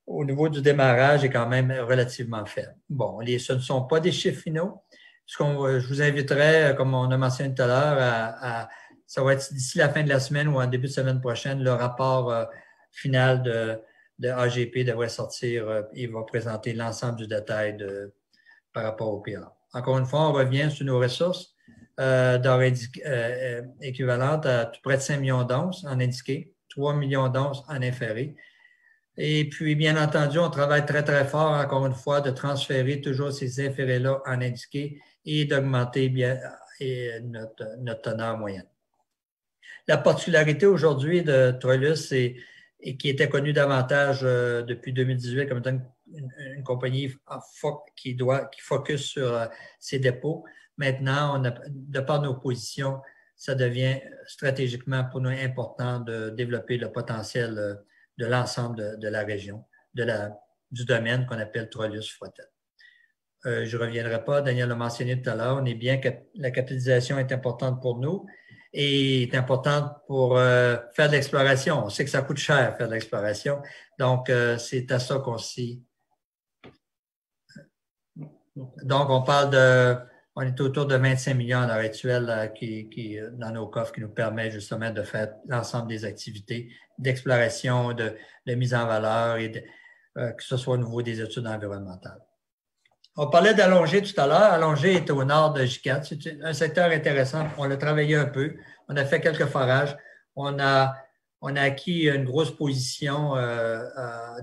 au niveau du démarrage est quand même relativement faible. Bon, ce ne sont pas des chiffres finaux. Je vous inviterais, comme on a mentionné tout à l'heure, ça va être d'ici la fin de la semaine ou en début de semaine prochaine, le rapport final de AGP devrait sortir et va présenter l'ensemble du détail par rapport au PA. Encore une fois, on revient sur nos ressources d'or équivalentes à tout près de 5 millions d'onces en indiqué, 3 millions d'onces en inféré. Et puis, bien entendu, on travaille très, très fort, encore une fois, de transférer toujours ces inférés-là en indiqué et d'augmenter bien notre teneur moyenne. La particularité aujourd'hui de Troilus, et qui était connue davantage depuis 2018 comme étant une compagnie qui focus sur ses dépôts. Maintenant, de par nos positions, ça devient stratégiquement pour nous important de développer le potentiel de l'ensemble de la région, du domaine qu'on appelle Troilus-Frotel. Je ne reviendrai pas, Daniel l'a mentionné tout à l'heure, on est bien que la capitalisation est importante pour nous et est importante pour faire de l'exploration. On sait que ça coûte cher faire de l'exploration, donc c'est à ça qu'on s'y... Donc, on est autour de 25 millions à l'heure actuelle qui dans nos coffres qui nous permet justement de faire l'ensemble des activités d'exploration, de mise en valeur et que ce soit au niveau des études environnementales. On parlait d'Allongé tout à l'heure. Allongé est au nord de J4. C'est un secteur intéressant. On l'a travaillé un peu. On a fait quelques forages. On a acquis une grosse position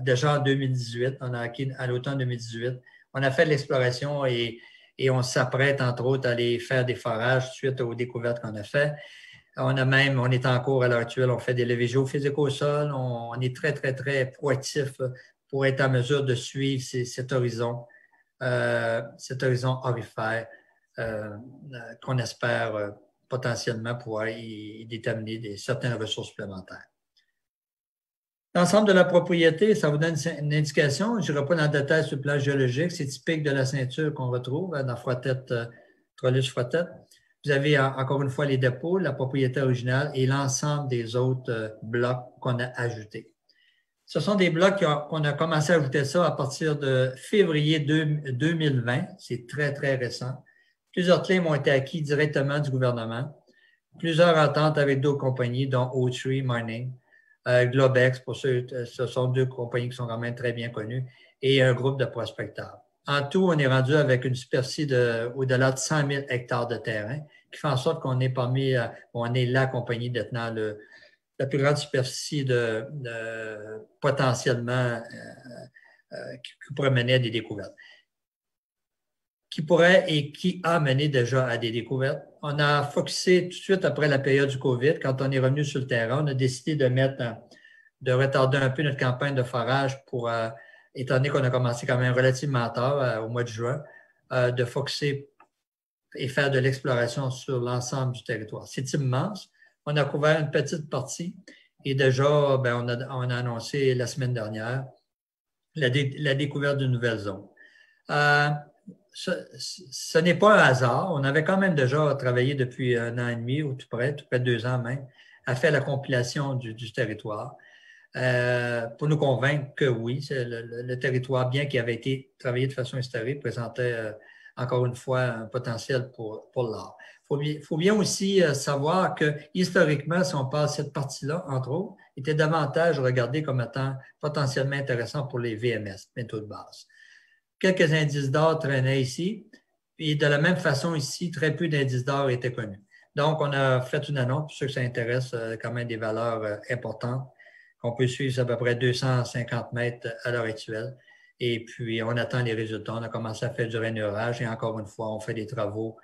déjà en 2018. On a acquis à l'automne 2018. On a fait de l'exploration et on s'apprête, entre autres, à aller faire des forages suite aux découvertes qu'on a faites. On est en cours à l'heure actuelle, on fait des levées géophysiques au sol. On est très, très, très proactif pour être en mesure de suivre cet horizon aurifère qu'on espère potentiellement pouvoir y déterminer certaines ressources supplémentaires. L'ensemble de la propriété, ça vous donne une indication. Je n'irai pas dans le détail sur le plan géologique. C'est typique de la ceinture qu'on retrouve dans Froidtête, Troilus Froidtête. Vous avez encore une fois les dépôts, la propriété originale et l'ensemble des autres blocs qu'on a ajoutés. Ce sont des blocs qu'on a commencé à ajouter ça à partir de février 2020. C'est très, très récent. Plusieurs claims ont été acquis directement du gouvernement. Plusieurs ententes avec d'autres compagnies, dont Oaktree Mining, Globex, pour ceux, ce sont deux compagnies qui sont quand même très bien connues, et un groupe de prospecteurs. En tout, on est rendu avec une superficie au-delà de 100 000 hectares de terrain, qui fait en sorte qu'on est on est la compagnie détenant la plus grande superficie potentiellement qui pourrait mener à des découvertes. Qui pourrait et qui a mené déjà à des découvertes. On a focusé tout de suite après la période du COVID, quand on est revenu sur le terrain, on a décidé de retarder un peu notre campagne de forage pour, étant donné qu'on a commencé quand même relativement tard, au mois de juin, de focusser et faire de l'exploration sur l'ensemble du territoire. C'est immense. On a couvert une petite partie et déjà, on a annoncé la semaine dernière la découverte d'une nouvelle zone. Ce n'est pas un hasard. On avait quand même déjà travaillé depuis 1 an et demi, ou tout près de 2 ans même, à faire la compilation du territoire pour nous convaincre que oui, le territoire, bien qu'il avait été travaillé de façon historique, présentait encore une fois un potentiel pour l'art. Il faut bien aussi savoir que historiquement, si on parle de cette partie-là, entre autres, était davantage regardée comme étant potentiellement intéressant pour les VMS, métaux de base. Quelques indices d'or traînaient ici, et de la même façon ici, très peu d'indices d'or étaient connus. Donc, on a fait une annonce, pour ceux que ça intéresse, quand même des valeurs importantes, qu'on peut suivre à peu près 250 mètres à l'heure actuelle. Et puis, on attend les résultats. On a commencé à faire du rainurage et encore une fois, on fait des travaux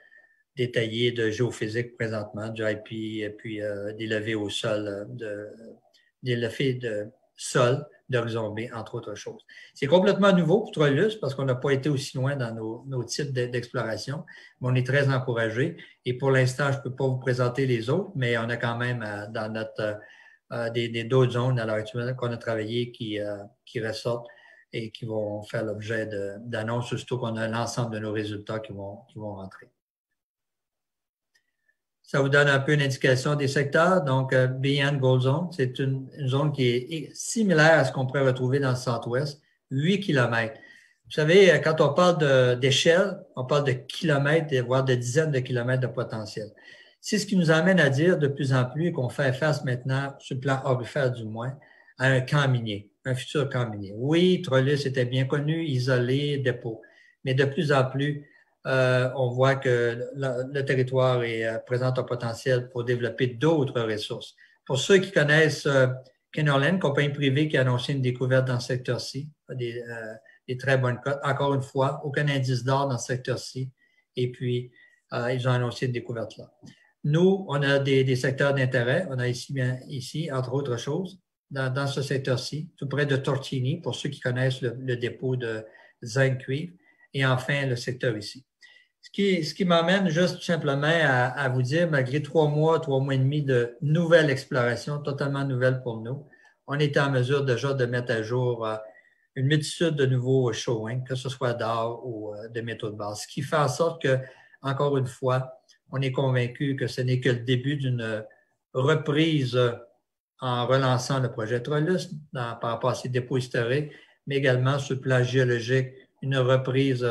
détaillés de géophysique présentement, du IP et puis des levées au sol, des levées de sol d'horizon B, entre autres choses. C'est complètement nouveau pour Troilus parce qu'on n'a pas été aussi loin dans nos types d'exploration, mais on est très encouragés. Et pour l'instant, je ne peux pas vous présenter les autres, mais on a quand même dans notre d'autres zones à l'heure actuelle qu'on a travaillé qui ressortent et qui vont faire l'objet d'annonces, surtout qu'on a l'ensemble de nos résultats qui vont rentrer. Ça vous donne un peu une indication des secteurs. Donc, Beyond Gold Zone, c'est une zone qui est similaire à ce qu'on pourrait retrouver dans le Centre-Ouest, 8 km. Vous savez, quand on parle d'échelle, on parle de kilomètres, voire de dizaines de kilomètres de potentiel. C'est ce qui nous amène à dire de plus en plus qu'on fait face maintenant, sur le plan aurifère du moins, à un camp minier, un futur camp minier. Oui, Troilus était bien connu, isolé, dépôt, mais de plus en plus, on voit que le territoire présente un potentiel pour développer d'autres ressources. Pour ceux qui connaissent Kenorland, compagnie privée qui a annoncé une découverte dans ce secteur-ci, des très bonnes cotes. Encore une fois, aucun indice d'or dans ce secteur-ci. Et puis, ils ont annoncé une découverte là. Nous, on a des secteurs d'intérêt. On a ici, entre autres choses, dans ce secteur-ci, tout près de Tortini, pour ceux qui connaissent le dépôt de zinc cuivre. Et enfin, le secteur ici. Ce qui m'amène juste tout simplement à vous dire, malgré 3 mois et demi de nouvelle exploration, totalement nouvelle pour nous, on était en mesure déjà de mettre à jour une multitude de nouveaux showings, que ce soit d'or ou de métaux de base. Ce qui fait en sorte que, encore une fois, on est convaincu que ce n'est que le début d'une reprise en relançant le projet Troilus par rapport à ses dépôts historiques, mais également sur le plan géologique, une reprise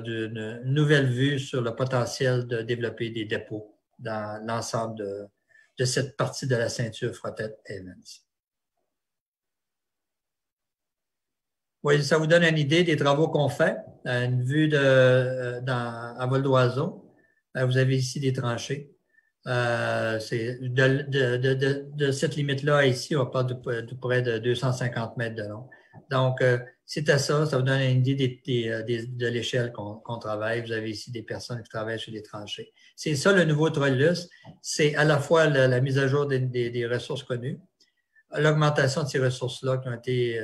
d'une nouvelle vue sur le potentiel de développer des dépôts dans l'ensemble de cette partie de la ceinture Froidtête-Evans. Oui, ça vous donne une idée des travaux qu'on fait. Une vue à vol d'oiseau. Vous avez ici des tranchées. C'est de cette limite-là ici, on parle de près de 250 mètres de long. Donc, c'était ça vous donne une idée de l'échelle qu'on travaille. Vous avez ici des personnes qui travaillent sur les tranchées. C'est ça le nouveau Troilus. C'est à la fois la mise à jour des ressources connues, l'augmentation de ces ressources-là qui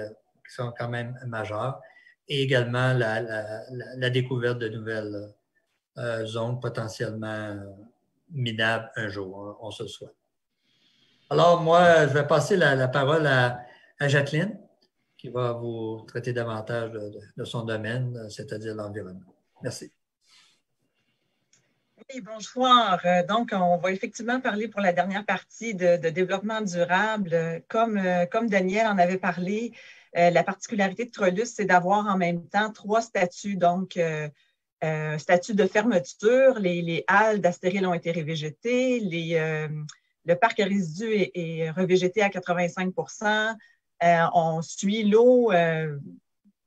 sont quand même majeures, et également la découverte de nouvelles zones potentiellement minables un jour, on se le souhaite. Alors, moi, je vais passer la parole à Jacqueline, qui va vous traiter davantage de son domaine, c'est-à-dire l'environnement. Merci. Oui, bonsoir. Donc, on va effectivement parler pour la dernière partie de développement durable. Comme Daniel en avait parlé, la particularité de Trolus, c'est d'avoir en même temps 3 statuts. Donc, statut de fermeture, les halles d'Astéril ont été revégétées, le parc à résidus est revégété à 85 %. On suit l'eau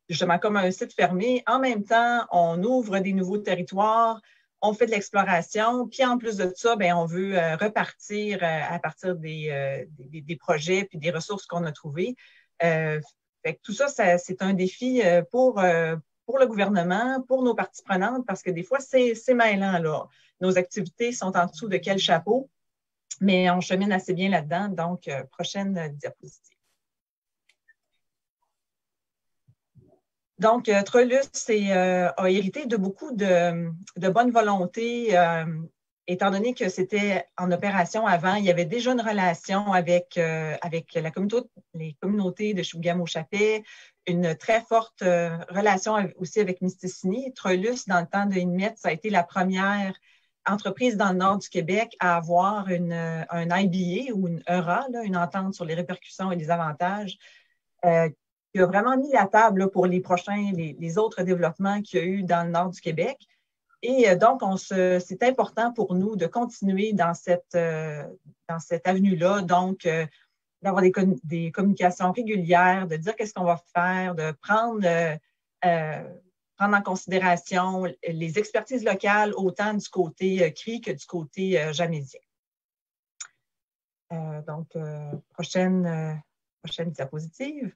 justement comme un site fermé. En même temps, on ouvre des nouveaux territoires, on fait de l'exploration, puis en plus de ça, bien, on veut repartir à partir des projets puis des ressources qu'on a trouvées. Fait que tout ça, c'est un défi pour le gouvernement, pour nos parties prenantes, parce que des fois, c'est mêlant, là. Nos activités sont en dessous de quel chapeau, mais on chemine assez bien là-dedans. Donc, prochaine diapositive. Donc, Trolus a hérité de beaucoup de bonne volonté, étant donné que c'était en opération avant. Il y avait déjà une relation avec les communautés de Chibougamau-Chappais, une très forte relation aussi avec Mistassini. Trolus, dans le temps de INMET, ça a été la première entreprise dans le nord du Québec à avoir un IBA ou une ERA, là, une entente sur les répercussions et les avantages, qui a vraiment mis la table là, pour les autres développements qu'il y a eu dans le nord du Québec. Et donc, c'est important pour nous de continuer dans cette avenue-là. Donc, d'avoir des communications régulières, de dire qu'est-ce qu'on va faire, de prendre en considération les expertises locales, autant du côté CRI que du côté jamésien. Donc, prochaine diapositive.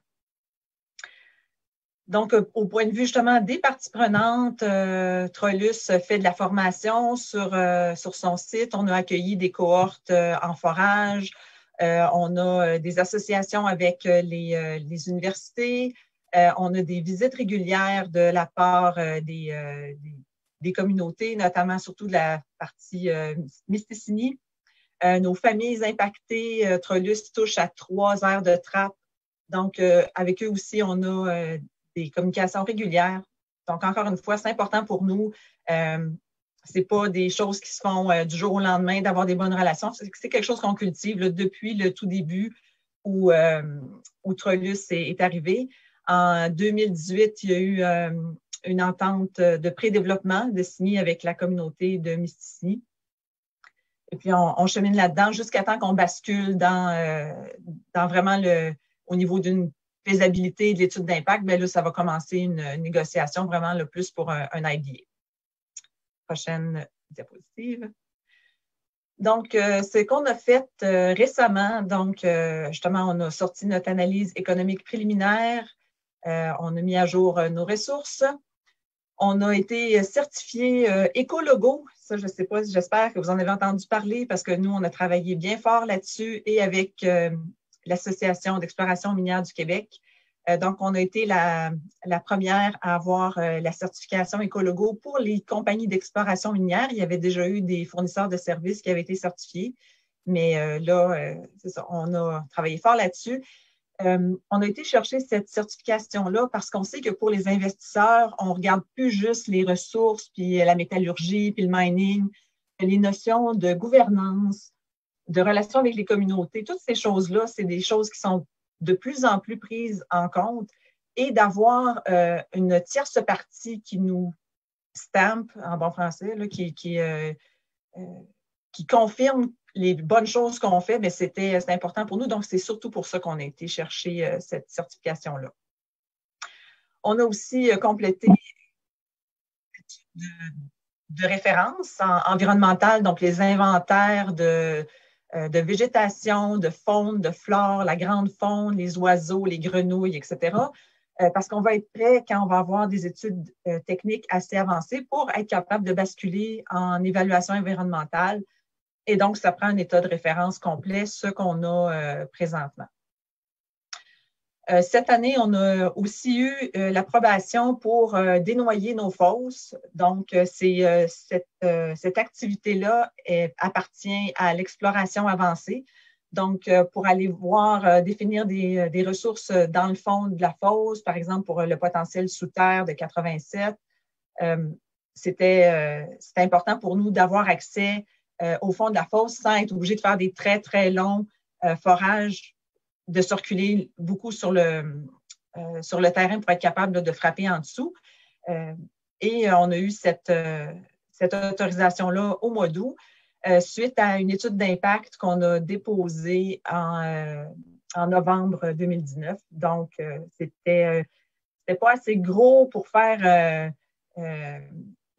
Donc, au point de vue justement des parties prenantes, Trolus fait de la formation sur son site. On a accueilli des cohortes en forage. On a des associations avec les universités. On a des visites régulières de la part des communautés, notamment surtout de la partie Mistassini. Nos familles impactées, Trolus touche à 3 aires de trappe. Donc, avec eux aussi, on a des communications régulières. Donc, encore une fois, c'est important pour nous. C'est pas des choses qui se font du jour au lendemain, d'avoir des bonnes relations. C'est quelque chose qu'on cultive là, depuis le tout début où Trolus est arrivé. En 2018, il y a eu une entente de pré-développement de signée avec la communauté de Mistassini. Et puis, on chemine là-dedans jusqu'à temps qu'on bascule dans vraiment au niveau d'une faisabilité et de l'étude d'impact. Bien là, ça va commencer une négociation vraiment le plus pour un IBA. Prochaine diapositive. Donc, ce qu'on a fait récemment, donc justement, on a sorti notre analyse économique préliminaire, on a mis à jour nos ressources, on a été certifié Écologo. Ça, je ne sais pas, j'espère que vous en avez entendu parler parce que nous, on a travaillé bien fort là-dessus et avec l'Association d'exploration minière du Québec. Donc, on a été la première à avoir la certification Écologo pour les compagnies d'exploration minière. Il y avait déjà eu des fournisseurs de services qui avaient été certifiés, mais là, c'est ça, on a travaillé fort là-dessus. On a été chercher cette certification-là parce qu'on sait que pour les investisseurs, on ne regarde plus juste les ressources, puis la métallurgie, puis le mining, les notions de gouvernance, de relations avec les communautés, toutes ces choses-là, c'est des choses qui sont de plus en plus prises en compte et d'avoir une tierce partie qui nous stamp, en bon français, là, qui confirme les bonnes choses qu'on fait, mais c'est important pour nous. Donc, c'est surtout pour ça qu'on a été chercher cette certification-là. On a aussi complété de référence environnementale, donc les inventaires de végétation, de faune, de flore, la grande faune, les oiseaux, les grenouilles, etc. Parce qu'on va être prêt quand on va avoir des études techniques assez avancées pour être capable de basculer en évaluation environnementale. Et donc, ça prend un état de référence complet, ce qu'on a présentement. Cette année, on a aussi eu l'approbation pour dénoyer nos fosses. Donc, cette activité-là appartient à l'exploration avancée. Donc, pour aller voir, définir des ressources dans le fond de la fosse, par exemple pour le potentiel sous terre de 87, c'était important pour nous d'avoir accès au fond de la fosse sans être obligé de faire des très, très longs forages, de circuler beaucoup sur le terrain pour être capable de frapper en dessous. Et on a eu cette autorisation-là au mois d'août, suite à une étude d'impact qu'on a déposée en novembre 2019. Donc, c'était pas assez gros pour faire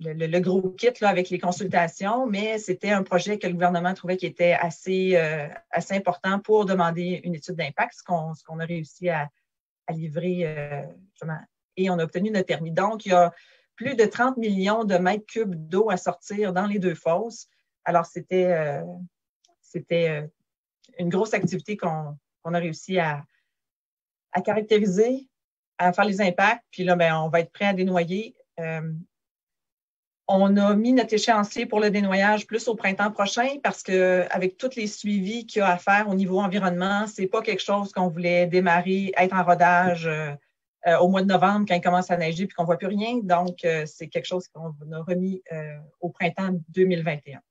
le gros kit là, avec les consultations, mais c'était un projet que le gouvernement trouvait qui était assez important pour demander une étude d'impact, ce qu'on a réussi à livrer justement. Et on a obtenu notre permis. Donc, il y a plus de 30 millions de mètres cubes d'eau à sortir dans les deux fosses. Alors, c'était une grosse activité qu'on a réussi à caractériser, à faire les impacts. Puis là, on va être prêt à dénoyer. On a mis notre échéancier pour le dénoyage plus au printemps prochain parce qu'avec tous les suivis qu'il y a à faire au niveau environnement, c'est pas quelque chose qu'on voulait démarrer, être en rodage au mois de novembre quand il commence à neiger puis qu'on voit plus rien. Donc, c'est quelque chose qu'on a remis au printemps 2021.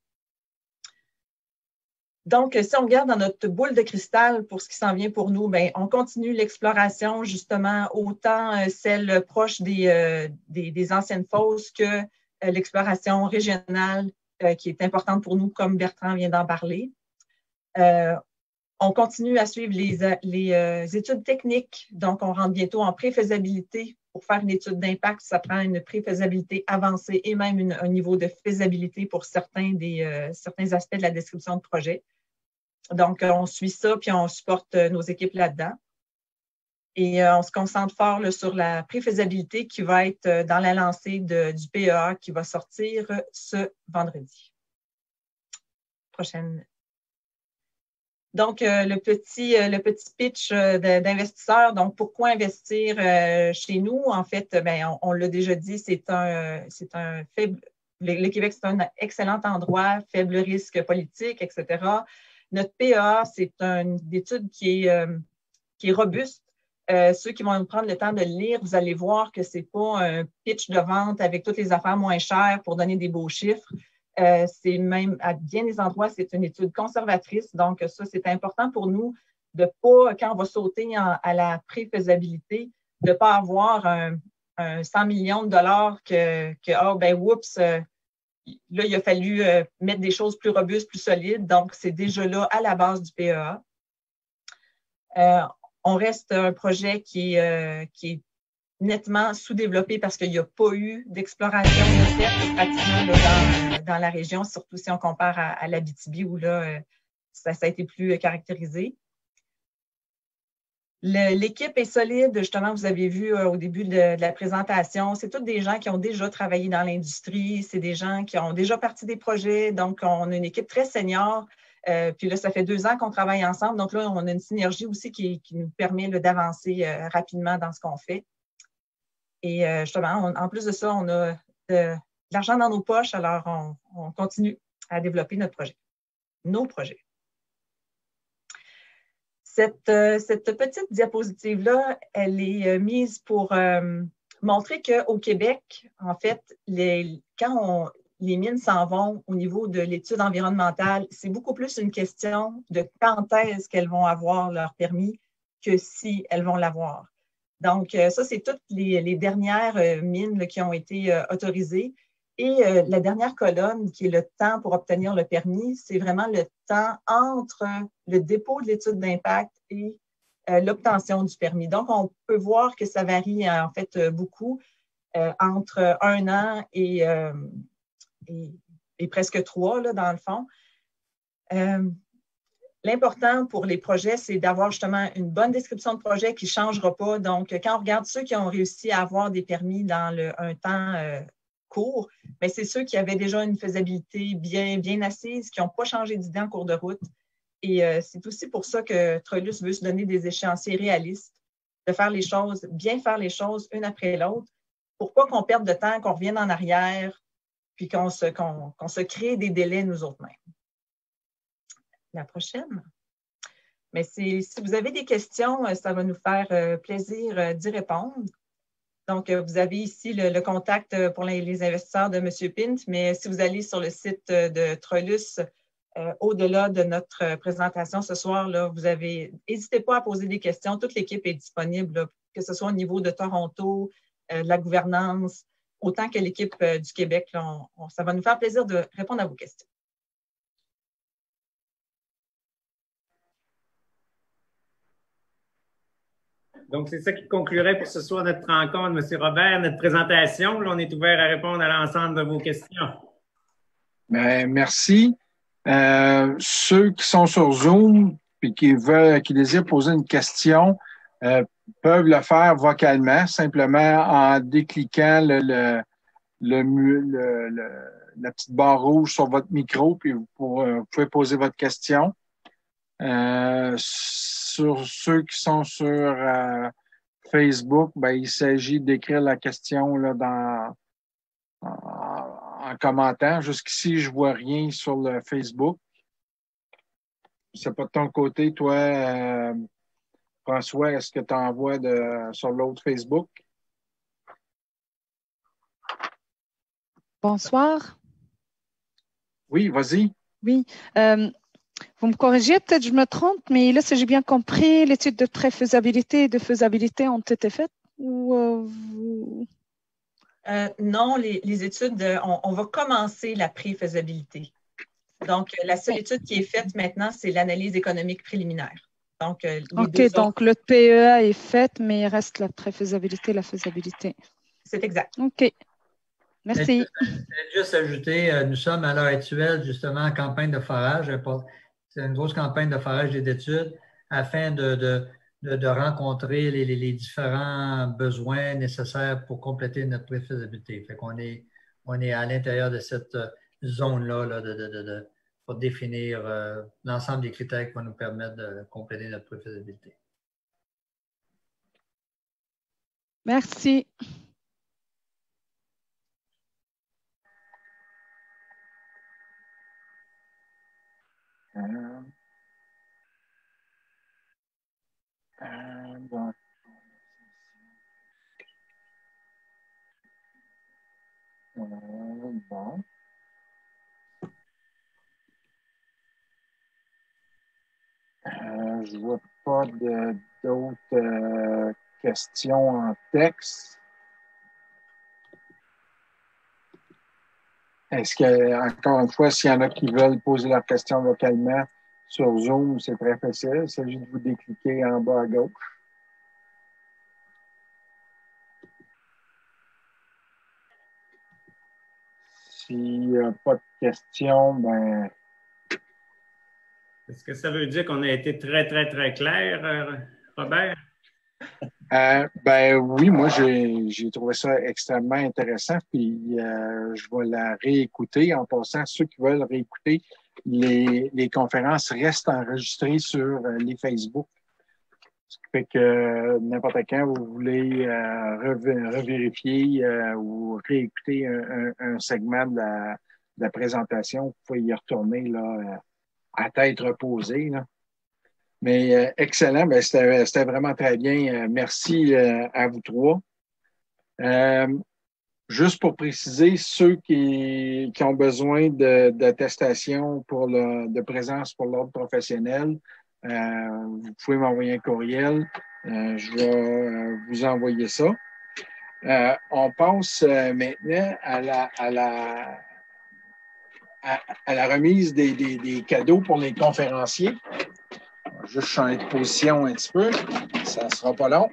Donc, si on regarde dans notre boule de cristal pour ce qui s'en vient pour nous, on continue l'exploration, justement, autant celle proche des anciennes fosses que l'exploration régionale qui est importante pour nous, comme Bertrand vient d'en parler. On continue à suivre les études techniques. Donc, on rentre bientôt en pré-faisabilité. Pour faire une étude d'impact, ça prend une pré-faisabilité avancée et même un niveau de faisabilité pour certains aspects de la description de projet. Donc, on suit ça, puis on supporte nos équipes là-dedans. Et on se concentre fort là, sur la pré-faisabilité qui va être dans la lancée du PEA qui va sortir ce vendredi. Prochaine. Donc, le petit pitch d'investisseurs. Donc, pourquoi investir chez nous? En fait, on l'a déjà dit, c'est un faible. Le Québec, c'est un excellent endroit, faible risque politique, etc. Notre PEA, c'est une étude qui est robuste. Ceux qui vont prendre le temps de le lire, vous allez voir que ce n'est pas un pitch de vente avec toutes les affaires moins chères pour donner des beaux chiffres. C'est même, à bien des endroits, c'est une étude conservatrice. Donc, ça, c'est important pour nous de pas, quand on va sauter à la pré-faisabilité, de ne pas avoir un 100 millions de dollars oups, là, il a fallu mettre des choses plus robustes, plus solides. Donc, c'est déjà là à la base du PEA. On reste un projet qui est nettement sous-développé parce qu'il n'y a pas eu d'exploration de faite pratiquement dans la région, surtout si on compare à l'Abitibi où là, ça a été plus caractérisé. L'équipe est solide, justement, vous avez vu au début de la présentation, c'est tous des gens qui ont déjà travaillé dans l'industrie, c'est des gens qui ont déjà parti des projets, donc on a une équipe très senior. Puis là, ça fait 2 ans qu'on travaille ensemble, donc là, on a une synergie aussi qui nous permet d'avancer rapidement dans ce qu'on fait. Et justement, en plus de ça, on a de l'argent dans nos poches, alors on continue à développer nos projets. Cette petite diapositive-là, elle est mise pour montrer qu'au Québec, en fait, quand les mines s'en vont au niveau de l'étude environnementale, c'est beaucoup plus une question de quand est-ce qu'elles vont avoir leur permis que si elles vont l'avoir. Donc, ça, c'est toutes les dernières mines là, qui ont été autorisées. Et la dernière colonne, qui est le temps pour obtenir le permis, c'est vraiment le temps entre le dépôt de l'étude d'impact et l'obtention du permis. Donc, on peut voir que ça varie en fait beaucoup entre 1 an et presque 3, là, dans le fond. L'important pour les projets, c'est d'avoir justement une bonne description de projet qui ne changera pas. Donc, quand on regarde ceux qui ont réussi à avoir des permis dans un temps court, mais c'est ceux qui avaient déjà une faisabilité bien assise, qui n'ont pas changé d'idée en cours de route. Et c'est aussi pour ça que Troilus veut se donner des échéanciers réalistes, de faire les choses, bien faire les choses une après l'autre, pour pas qu'on perde de temps, qu'on revienne en arrière, puis qu'on se crée des délais nous autres mêmes. La prochaine. Mais si vous avez des questions, ça va nous faire plaisir d'y répondre. Donc, vous avez ici le contact pour les investisseurs de M. Pint, mais si vous allez sur le site de Troilus, au-delà de notre présentation ce soir, là, n'hésitez pas à poser des questions. Toute l'équipe est disponible, là, que ce soit au niveau de Toronto, de la gouvernance, autant que l'équipe du Québec. Là, ça va nous faire plaisir de répondre à vos questions. Donc, c'est ça qui conclurait pour ce soir notre rencontre, M. Robert, notre présentation. Là, on est ouvert à répondre à l'ensemble de vos questions. Bien, merci. Ceux qui sont sur Zoom et qui désirent poser une question peuvent le faire vocalement, simplement en décliquant la petite barre rouge sur votre micro, puis vous pouvez poser votre question. Sur ceux qui sont sur Facebook, ben, il s'agit d'écrire la question là, en commentant. Jusqu'ici, je vois rien sur le Facebook. C'est pas de ton côté, toi, François, est-ce que tu envoies sur l'autre Facebook? Bonsoir. Oui, vas-y. Oui. Vous me corrigez, peut-être je me trompe, mais là, si j'ai bien compris, l'étude de préfaisabilité et de faisabilité ont été faites ou Non, les études, on va commencer la préfaisabilité. Donc, la seule étude qui est faite maintenant, c'est l'analyse économique préliminaire. Donc, donc le PEA est fait, mais il reste la préfaisabilité et la faisabilité. C'est exact. OK. Merci. Juste ajouter, nous sommes à l'heure actuelle justement en campagne de forage. C'est une grosse campagne de forage et d'études afin de rencontrer les différents besoins nécessaires pour compléter notre préfaisabilité. Fait qu'on est à l'intérieur de cette zone-là pour définir l'ensemble des critères qui vont nous permettre de compléter notre préfaisabilité. Merci. Bon. Bon. Je vois pas d'autres questions en texte. Est-ce que, encore une fois, s'il y en a qui veulent poser leurs questions vocalement sur Zoom, c'est très facile. Il s'agit de vous décliquer en bas à gauche. S'il n'y a pas de questions, ben. Est-ce que ça veut dire qu'on a été très, très, très clair, Robert? Ben oui, moi j'ai trouvé ça extrêmement intéressant, puis je vais la réécouter. En passant, ceux qui veulent réécouter, les conférences restent enregistrées sur les Facebook. Ce qui fait que n'importe quand vous voulez revérifier ou réécouter un segment de la présentation, vous pouvez y retourner là, à tête reposée. Là. Mais excellent, ben, c'était vraiment très bien. Merci à vous trois. Juste pour préciser, ceux qui ont besoin d'attestation de présence pour l'ordre professionnel, vous pouvez m'envoyer un courriel. Je vais vous envoyer ça. On passe maintenant à la remise des cadeaux pour les conférenciers. Juste changer de position un petit peu. Ça ne sera pas long.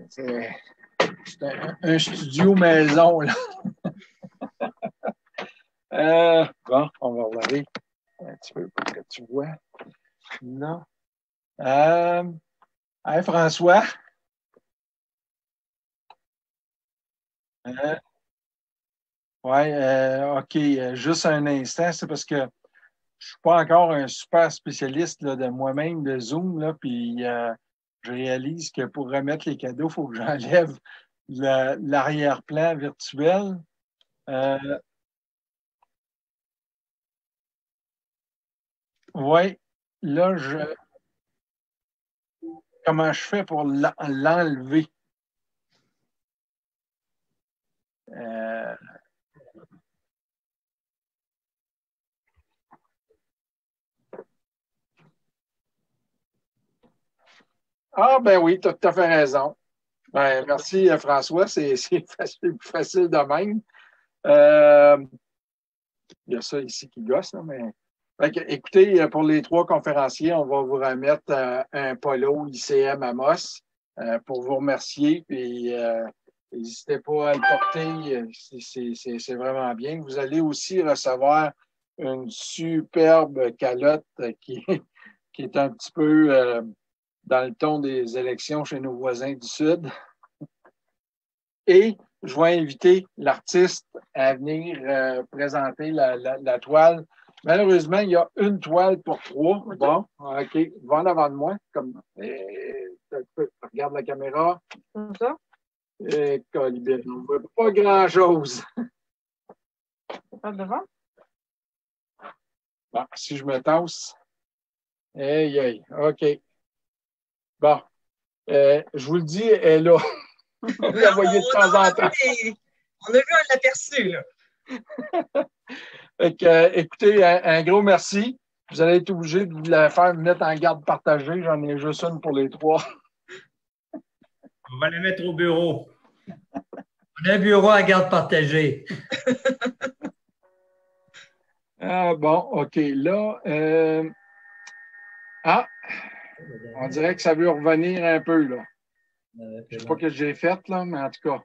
C'est un studio maison, là. Bon, on va regarder un petit peu pour que tu vois. Là. Hey, François. OK. Juste un instant, c'est parce que je suis pas encore un super spécialiste là, de moi-même de Zoom, là, puis je réalise que pour remettre les cadeaux, il faut que j'enlève l'arrière-plan virtuel. Oui, là, comment je fais pour l'enlever? Ah, ben oui, tu as tout à fait raison. Ben, merci, François. C'est plus facile de même. Il y a ça ici qui gosse, là, mais. Fait que, écoutez, pour les 3 conférenciers, on va vous remettre un polo ICM Amos pour vous remercier. Puis, n'hésitez pas à le porter. C'est vraiment bien. Vous allez aussi recevoir une superbe calotte qui est un petit peu dans le ton des élections chez nos voisins du Sud. Et je vais inviter l'artiste à venir présenter la toile. Malheureusement, il y a une toile pour 3. Bon, OK. Va en avant de moi. Regarde la caméra. Comme ça? Et colibé, on ne voit pas grand-chose. Pas devant? Bon, si je me tasse. Aïe, aïe. OK. Bon. Je vous le dis, elle est là. Vous la voyez de temps en temps. On a vu un aperçu, là. Écoutez, un gros merci. Vous allez être obligé de la faire mettre en garde partagée. J'en ai juste une pour les 3. On va la mettre au bureau. On a un bureau à garde partagée. Bon, OK. Là, on dirait que ça veut revenir un peu, là. Je ne sais pas ce que j'ai fait, là, mais en tout cas.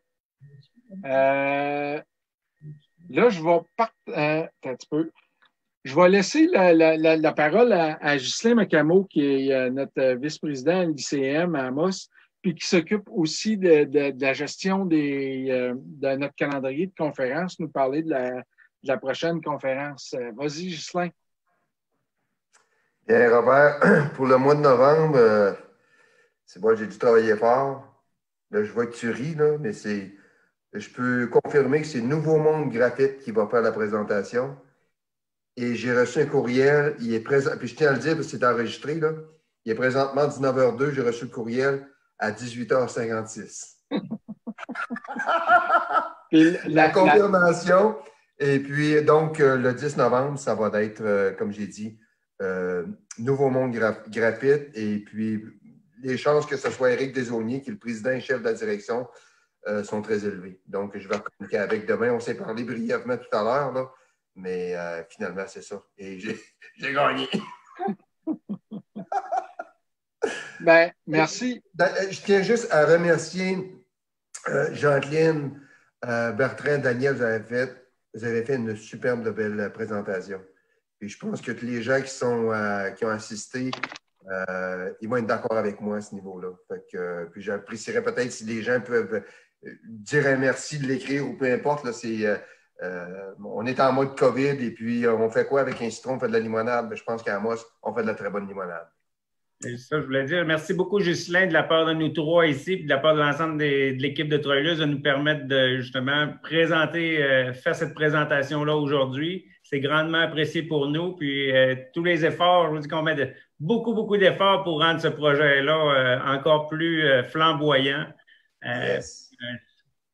Là, je vais un petit peu. Je vais laisser la parole à Ghislain Macamo, qui est notre vice-président à l'ICM à Amos, puis qui s'occupe aussi de la gestion de notre calendrier de conférences, nous parler de la prochaine conférence. Vas-y, Ghislain. Bien, Robert, pour le mois de novembre, c'est bon, j'ai dû travailler fort. Là, je vois que tu ris, là, mais je peux confirmer que c'est Nouveau Monde Graphite qui va faire la présentation. Et j'ai reçu un courriel, il est présent, puis je tiens à le dire parce que c'est enregistré, là. Il est présentement 19h02, j'ai reçu le courriel à 18h56. La confirmation. Et puis, donc, le 10 novembre, ça va être, comme j'ai dit, Nouveau Monde Graphite. Et puis, les chances que ce soit Éric Desaulniers, qui est le président et chef de la direction, sont très élevées. Donc, je vais communiquer avec demain. On s'est parlé brièvement tout à l'heure, là. Mais finalement, c'est ça. Et j'ai gagné. Ben, merci. Je tiens juste à remercier Jacqueline, Bertrand, Daniel, vous avez fait une superbe de belle présentation. Et je pense que tous les gens qui ont assisté, ils vont être d'accord avec moi à ce niveau-là. Puis j'apprécierais peut-être si les gens peuvent dire un merci de l'écrire ou peu importe. Là, on est en mode COVID et puis on fait quoi avec un citron? On fait de la limonade. Mais je pense qu'à Amos, on fait de la très bonne limonade. C'est ça, je voulais dire. Merci beaucoup, Ghislain, de la part de nous 3 ici, puis de la part de l'ensemble de l'équipe de Troilus, de nous permettre de justement faire cette présentation-là aujourd'hui. C'est grandement apprécié pour nous. Puis tous les efforts, je vous dis qu'on met beaucoup d'efforts pour rendre ce projet-là encore plus flamboyant. Yes.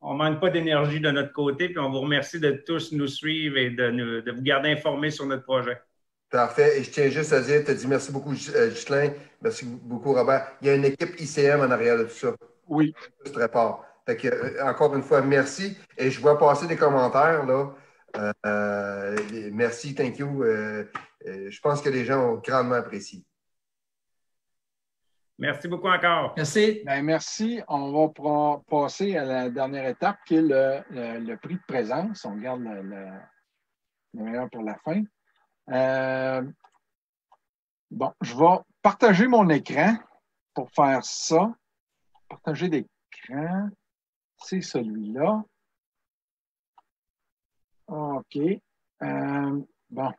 On ne manque pas d'énergie de notre côté, puis on vous remercie de tous nous suivre et de vous garder informés sur notre projet. Parfait. Et je tiens juste à dire, tu as dit merci beaucoup, Ghislain. Merci beaucoup, Robert. Il y a une équipe ICM en arrière de tout ça. Oui. C'est très fort. Fait que, encore une fois, merci. Et je vois passer des commentaires, là. Merci, thank you. Je pense que les gens ont grandement apprécié. Merci beaucoup encore. Merci. Ben, merci. On va passer à la dernière étape qui est le prix de présence. On garde le meilleur pour la fin. Bon, je vais partager mon écran pour faire ça. Partager l'écran. C'est celui-là. OK. Bon.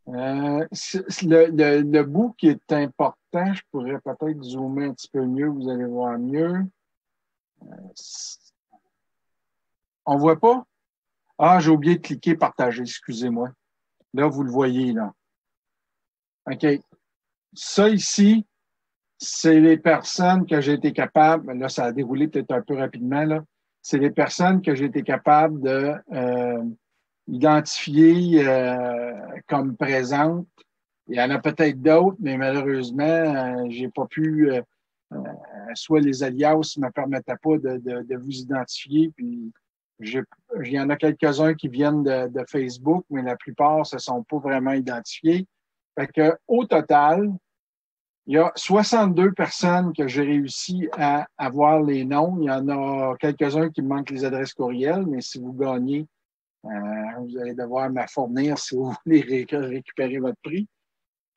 Le bout qui est important, je pourrais peut-être zoomer un petit peu mieux, vous allez voir mieux. On ne voit pas? Ah, j'ai oublié de cliquer partager, excusez-moi. Là, vous le voyez, là. OK. Ça ici, c'est les personnes que j'ai été capable, là, ça a déroulé peut-être un peu rapidement, là. C'est les personnes que j'ai été capable de identifier comme présentes. Il y en a peut-être d'autres, mais malheureusement, j'ai pas pu, soit les alias ne me permettaient pas de vous identifier, puis il y en a quelques-uns qui viennent de Facebook, mais la plupart ne se sont pas vraiment identifiés. Fait que, au total, il y a 62 personnes que j'ai réussi à avoir les noms. Il y en a quelques-uns qui me manquent les adresses courriels, mais si vous gagnez, vous allez devoir me fournir si vous voulez récupérer votre prix.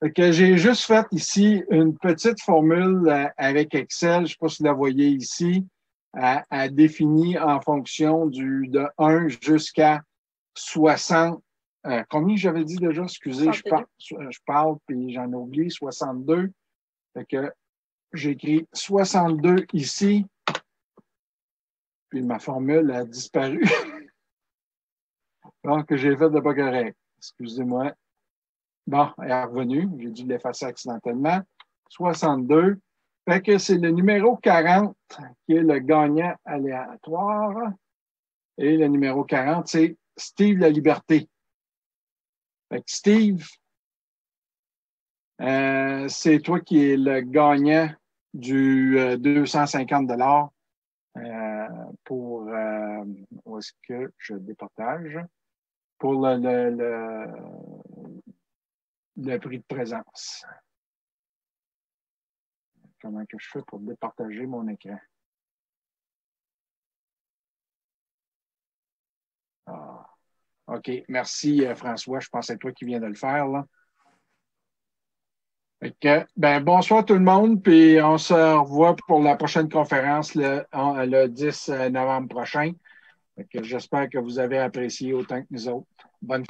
Fait que j'ai juste fait ici une petite formule avec Excel, je ne sais pas si vous la voyez ici, à définir en fonction de 1 jusqu'à 60. Combien j'avais dit déjà? Excusez, je parle puis j'en ai oublié, 62. Fait que j'ai écrit 62 ici, puis ma formule a disparu. Donc, j'ai fait de pas correct. Excusez-moi. Bon, elle est revenue. J'ai dû l'effacer accidentellement. 62. Fait que c'est le numéro 40 qui est le gagnant aléatoire. Et le numéro 40, c'est Steve La Liberté. Fait que Steve, c'est toi qui es le gagnant du 250 pour où est-ce que je départage? Pour le prix de présence. Comment que je fais pour départager mon écran? Ah. OK. Merci, François. Je pense que c'est toi qui viens de le faire, là. Fait que, bonsoir tout le monde, puis on se revoit pour la prochaine conférence le 10 novembre prochain. Fait que j'espère que vous avez apprécié autant que nous autres. Bonne